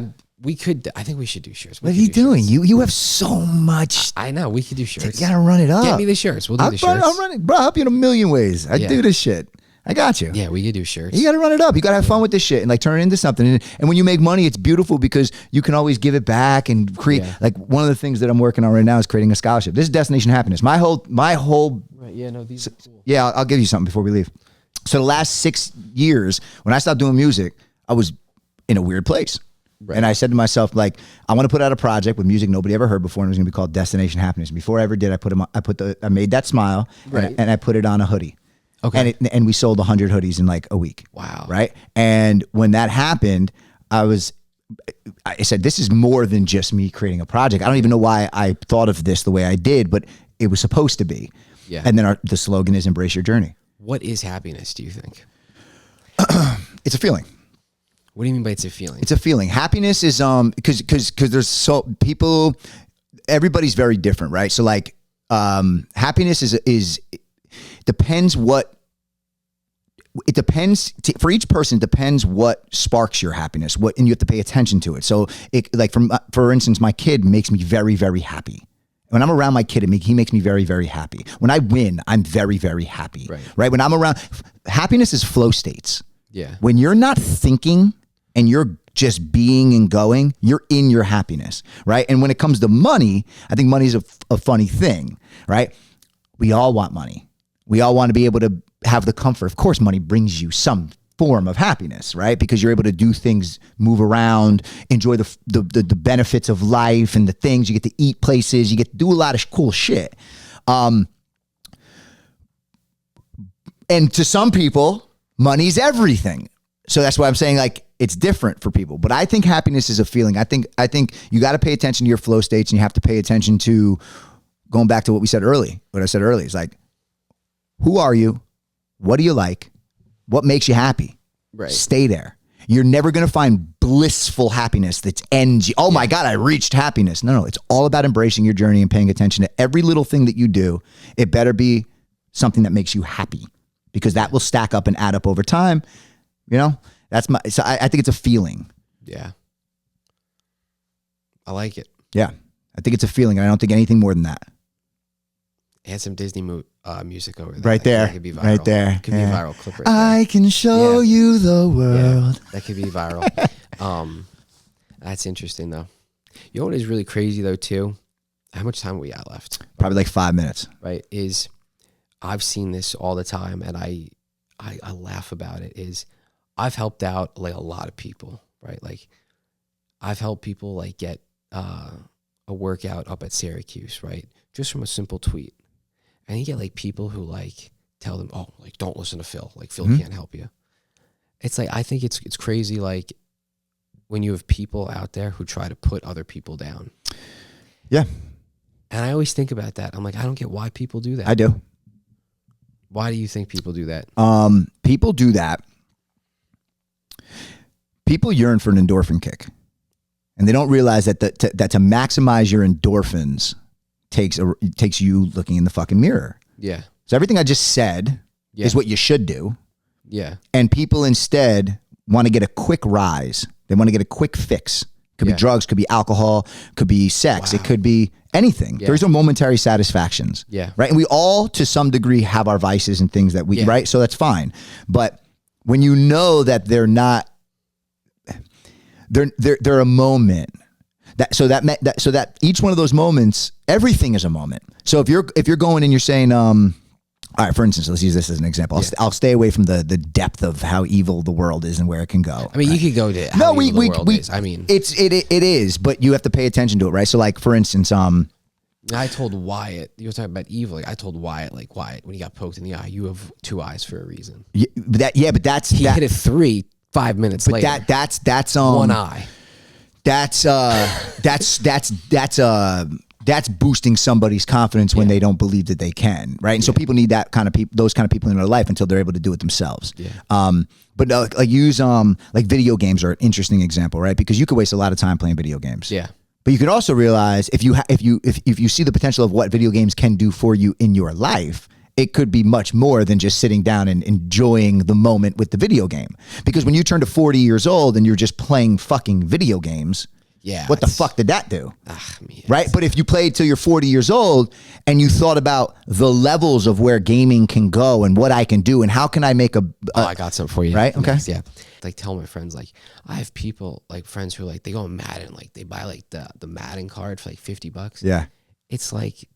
think we should do shirts. What are you doing? Shirts. You have so much. I know. We could do shirts. You gotta run it up. Get me the shirts. We'll do the shirts. I'll run it, bro. I'll help you in a million ways. I do this shit. I got you. Yeah, we could do shirts. You got to run it up. You got to have fun with this shit and like turn it into something. And when you make money, it's beautiful because you can always give it back and create. Yeah. Like one of the things that I'm working on right now is creating a scholarship. This is Destination Happiness. My whole. Right. Yeah. No. These are cool. Yeah. I'll give you something before we leave. So the last 6 years, when I stopped doing music, I was in a weird place. Right. And I said to myself, like, I want to put out a project with music nobody ever heard before, and it was going to be called Destination Happiness. And before I ever did, I made that smile, right. and I put it on a hoodie. Okay. And we sold 100 hoodies in like a week. Wow. Right. And when that happened, I said, this is more than just me creating a project. I don't even know why I thought of this the way I did, but it was supposed to be. Yeah. And then the slogan is embrace your journey. What is happiness, do you think? It's a feeling. What do you mean by it's a feeling? It's a feeling. Happiness is because there's everybody's very different, right? So like happiness is depends for each person. It depends what sparks your happiness. And you have to pay attention to it. So for instance, my kid makes me very, very happy. When I'm around my kid, he makes me very, very happy. When I win, I'm very, very happy. Right? When I'm around, happiness is flow states. Yeah. When you're not thinking and you're just being and going, you're in your happiness, right? And when it comes to money, I think money is a funny thing, right? We all want money. We all want to be able to have the comfort. Of course, money brings you some form of happiness, right? Because you're able to do things, move around, enjoy the benefits of life and the things. You get to eat places. You get to do a lot of cool shit. And to some people, money's everything. So that's why I'm saying like it's different for people. But I think happiness is a feeling. I think you got to pay attention to your flow states, and you have to pay attention to going back to what I said early is like, who are you? What do you like? What makes you happy? Right. Stay there. You're never going to find blissful happiness that ends you. Oh my God, I reached happiness. No, it's all about embracing your journey and paying attention to every little thing that you do. It better be something that makes you happy, because that will stack up and add up over time. You know, so I think it's a feeling. Yeah. I like it. Yeah. I think it's a feeling. I don't think anything more than that. Add some Disney music over there. Right there. That could be viral. Right there. It could be a viral clip right I can show you the world. Yeah, that could be viral. That's interesting though. You know what is really crazy though too? How much time we got left? Probably like 5 minutes. Right. Is I've seen this all the time and I laugh about it. Is I've helped out like a lot of people, right? Like I've helped people like get a workout up at Syracuse, right? Just from a simple tweet. And you get like people who like tell them, oh, like don't listen to Phil. Like Phil can't help you. It's like, I think it's crazy. Like when you have people out there who try to put other people down. Yeah. And I always think about that. I'm like, I don't get why people do that. I do. Why do you think people do that? People do that. People yearn for an endorphin kick. And they don't realize that that to maximize your endorphins takes you looking in the fucking mirror. Yeah. So everything I just said is what you should do. Yeah. And people instead want to get a quick rise. They want to get a quick fix. Could be drugs, could be alcohol, could be sex. Wow. It could be anything. Yeah. There's no momentary satisfactions. Yeah. Right. And we all, to some degree, have our vices and things that we, right? So that's fine. But when you know that they're not, they're a moment. So that each one of those moments, everything is a moment. So if you're going and you're saying, all right, for instance, let's use this as an example. I'll stay away from the depth of how evil the world is and where it can go. I mean, right? You could go to how evil the world is. I mean, it is, but you have to pay attention to it, right? So, like for instance, I told Wyatt, you were talking about evil. Like I told Wyatt, when he got poked in the eye, you have two eyes for a reason. Yeah, but that's he hit it 5 minutes later. That's one eye. That's boosting somebody's confidence when they don't believe that they can, right? And so people need that kind of those kind of people in their life until they're able to do it themselves. Yeah. But like video games are an interesting example, right? Because you could waste a lot of time playing video games. Yeah. But you could also realize if you see the potential of what video games can do for you in your life, it could be much more than just sitting down and enjoying the moment with the video game. Because when you turn to 40 years old and you're just playing fucking video games, what the fuck did that do? Right? But if you played till you're 40 years old and you thought about the levels of where gaming can go and what I can do and how can I make I got something for you. Right? Okay. Yeah. Like tell my friends, like I have people, like friends who like, they go on Madden, like they buy like the Madden card for like $50. Yeah. It's like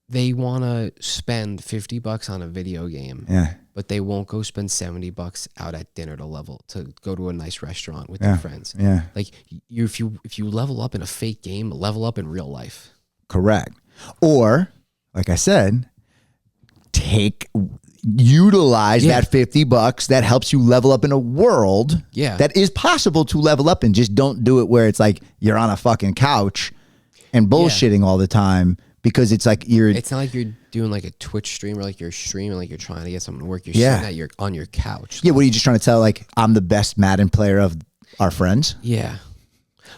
they want to spend $50 on a video game. Yeah. But they won't go spend $70 out at dinner to go to a nice restaurant with their friends. Yeah. Like if you level up in a fake game, level up in real life. Correct. Or, like I said, utilize that $50 that helps you level up in a world that is possible to level up in. Just don't do it where it's like you're on a fucking couch and bullshitting all the time. Because it's like it's not like you're doing like a Twitch stream or like you're streaming, like you're trying to get something to work. You're sitting that you're on your couch. Yeah, what are you just trying to tell? Like, I'm the best Madden player of our friends? Yeah.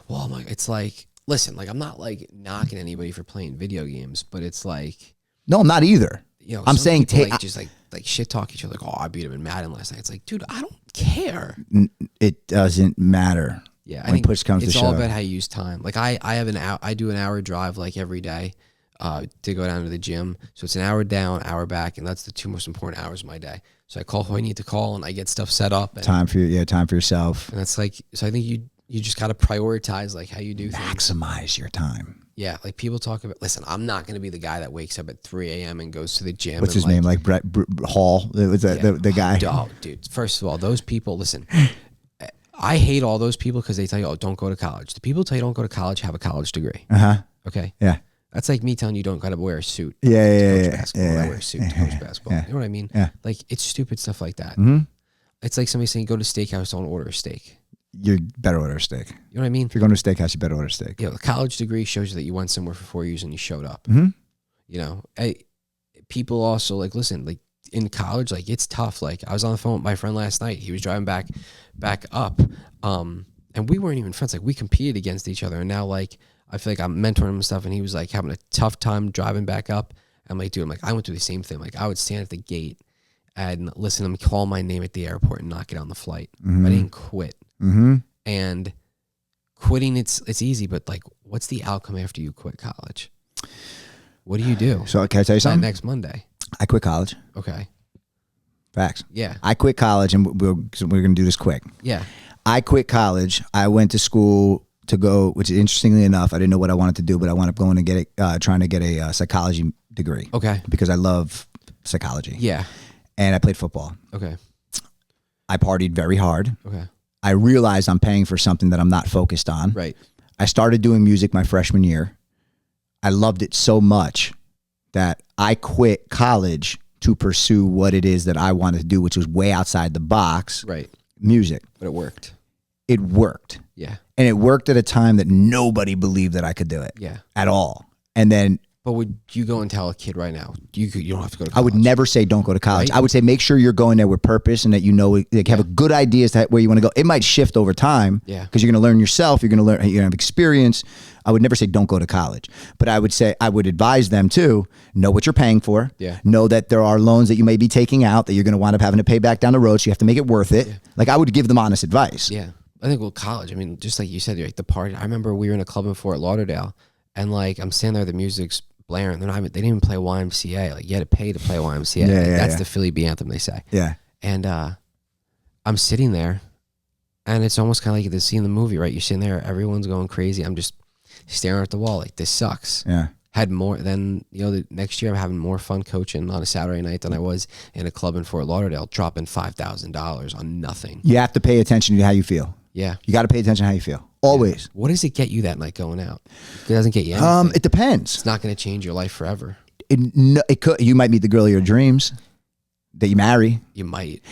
Well, it's like, listen, like I'm not like knocking anybody for playing video games, but it's like. No, I'm not either. You know, I'm saying just like shit talk each other. Like, oh, I beat him in Madden last night. It's like, dude, I don't care. It doesn't matter. Yeah, when push comes to shove. It's all about how you use time. Like I do an hour drive like every day. To go down to the gym. So it's an hour down, hour back, and that's the two most important hours of my day. So I call who I need to call and I get stuff set up. And, time for yourself. And that's like, so I think you just got to prioritize like how you do things. Maximize your time. Yeah. Like people talk about, listen, I'm not going to be the guy that wakes up at 3 a.m. and goes to the gym. What's his name? Like Brett Hall? Was that the guy? Oh, dude. First of all, those people, listen, I hate all those people because they tell you, oh, don't go to college. The people who tell you don't go to college have a college degree. Uh-huh. Okay. Yeah. That's like me telling you don't gotta wear a suit. Yeah. I wear a suit to coach basketball. Yeah. You know what I mean? Yeah. Like it's stupid stuff like that. Mm-hmm. It's like somebody saying go to steakhouse, don't order a steak. You better order a steak. You know what I mean? If you're going to a steakhouse, you better order a steak. Yeah, the college degree shows you that you went somewhere for 4 years and you showed up. Mm-hmm. You know, people also like listen, like in college, like it's tough. Like I was on the phone with my friend last night. He was driving back up, and we weren't even friends. Like we competed against each other, and now like. I feel like I'm mentoring him and stuff, and he was like having a tough time driving back up. I'm like, dude, I went through the same thing. Like, I would stand at the gate and listen to him call my name at the airport and not get on the flight. Mm-hmm. But I didn't quit. Mm-hmm. And quitting, it's easy, but like, what's the outcome after you quit college? What do you do? So, can I tell you something? Next Monday. I quit college. Okay. Facts. Yeah. I quit college, and we're going to do this quick. Yeah. I quit college. I went to school to go, which interestingly enough, I didn't know what I wanted to do, but I wound up going to trying to get a psychology degree. Okay. Because I love psychology. Yeah. And I played football. Okay. I partied very hard. Okay. I realized I'm paying for something that I'm not focused on. Right. I started doing music my freshman year. I loved it so much that I quit college to pursue what it is that I wanted to do, which was way outside the box. Right. Music. But it worked. It worked. Yeah. And it worked at a time that nobody believed that I could do it. Yeah. At all. And then, but would you go and tell a kid right now, you don't have to go to college? I would never say don't go to college. Right? I would say make sure you're going there with purpose and that you know, like, have a good idea as to where you want to go. It might shift over time because you're going to learn yourself. You're going to learn, you're going to have experience. I would never say don't go to college, but I would say I would advise them to know what you're paying for. Yeah. Know that there are loans that you may be taking out that you're going to wind up having to pay back down the road. So you have to make it worth it. Yeah. Like, I would give them honest advice. Yeah. I think with college, I mean, just like you said, like the party. I remember we were in a club in Fort Lauderdale and like I'm standing there, the music's blaring. They didn't even play YMCA. Like, you had to pay to play YMCA. That's the Philly B anthem, they say. Yeah. And I'm sitting there, and it's almost kind of like the scene in the movie, right? You're sitting there, everyone's going crazy. I'm just staring at the wall, like, this sucks. Yeah. Had more than, the next year I'm having more fun coaching on a Saturday night than I was in a club in Fort Lauderdale, dropping $5,000 on nothing. You have to pay attention to how you feel. Yeah. You got to pay attention to how you feel. Always. Yeah. What does it get you that night going out? It doesn't get you anything. It depends. It's not going to change your life forever. It could. You might meet the girl of your dreams that you marry. You might.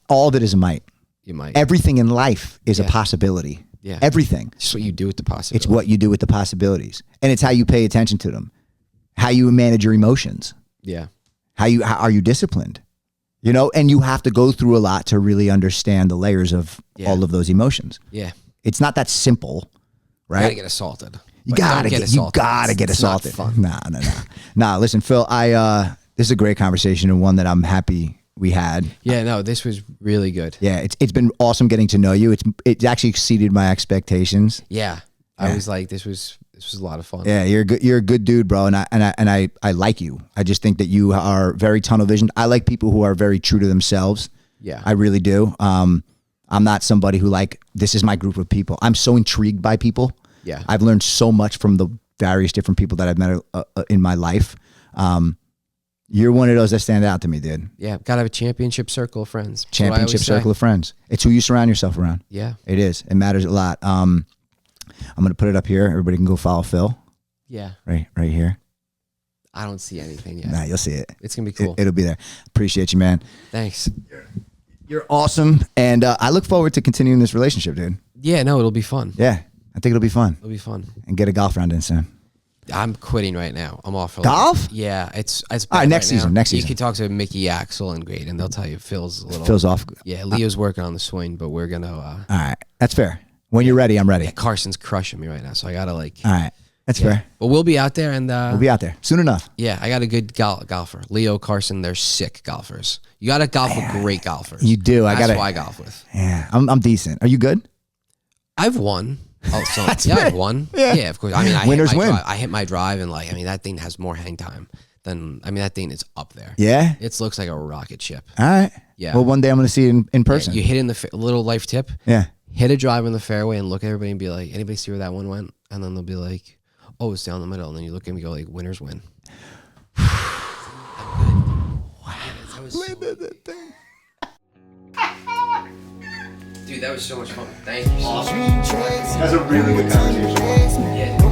All of it is a might. You might. Everything in life is a possibility. Yeah. Everything. It's what you do with the possibilities. It's what you do with the possibilities. And it's how you pay attention to them. How you manage your emotions. Yeah. How are you disciplined? And you have to go through a lot to really understand the layers of all of those emotions. Yeah. It's not that simple, right? You gotta get assaulted. You gotta get assaulted. It's not fun. Nah. Listen, Phil, this is a great conversation and one that I'm happy we had. Yeah, no, this was really good. Yeah, it's been awesome getting to know you. It's actually exceeded my expectations. Yeah. I was like, this was a lot of fun. Yeah, you're a good dude, bro, and I like you. I just think that you are very tunnel visioned. I like people who are very true to themselves. Yeah. I really do. I'm not somebody who this is my group of people. I'm so intrigued by people. Yeah. I've learned so much from the various different people that I've met in my life. You're one of those that stand out to me, dude. Yeah, gotta have a championship circle of friends. Championship circle of friends. It's who you surround yourself around. Yeah. It is. It matters a lot. I'm going to put it up here. Everybody can go follow Phil. Yeah. Right here. I don't see anything yet. Nah, you'll see it. It's going to be cool. It'll be there. Appreciate you, man. Thanks. You're awesome. And I look forward to continuing this relationship, dude. Yeah, no, it'll be fun. Yeah, I think it'll be fun. It'll be fun. And get a golf round in soon. I'm quitting right now. I'm off. Golf? Yeah, it's all right, next season. Next season. You can talk to Mickey Axel and Great, and they'll tell you Phil's a little. Phil's off. Yeah, Leo's working on the swing, but we're gonna. All right, that's fair. When you're ready, I'm ready. Yeah, Carson's crushing me right now, so I gotta All right, that's fair. But we'll be out there, and we'll be out there soon enough. Yeah, I got a good golfer, Leo, Carson. They're sick golfers. You got to golf with great golfers. You do. That's who I golf with. Yeah, I'm decent. Are you good? I've won. Oh, so I've won. Yeah, of course. I mean, winners win. I hit my drive, and that thing has more hang time than. That thing is up there. Yeah, it looks like a rocket ship. All right. Yeah. Well, one day I'm going to see it in person. Yeah, you hit in the little life tip. Yeah. Hit a drive in the fairway and look at everybody and be like, anybody see where that one went? And then they'll be like, oh, it's down the middle. And then you look at me and go like, winners win. Dude, that was so much fun. Thank you so much. That's a really good conversation. Yeah.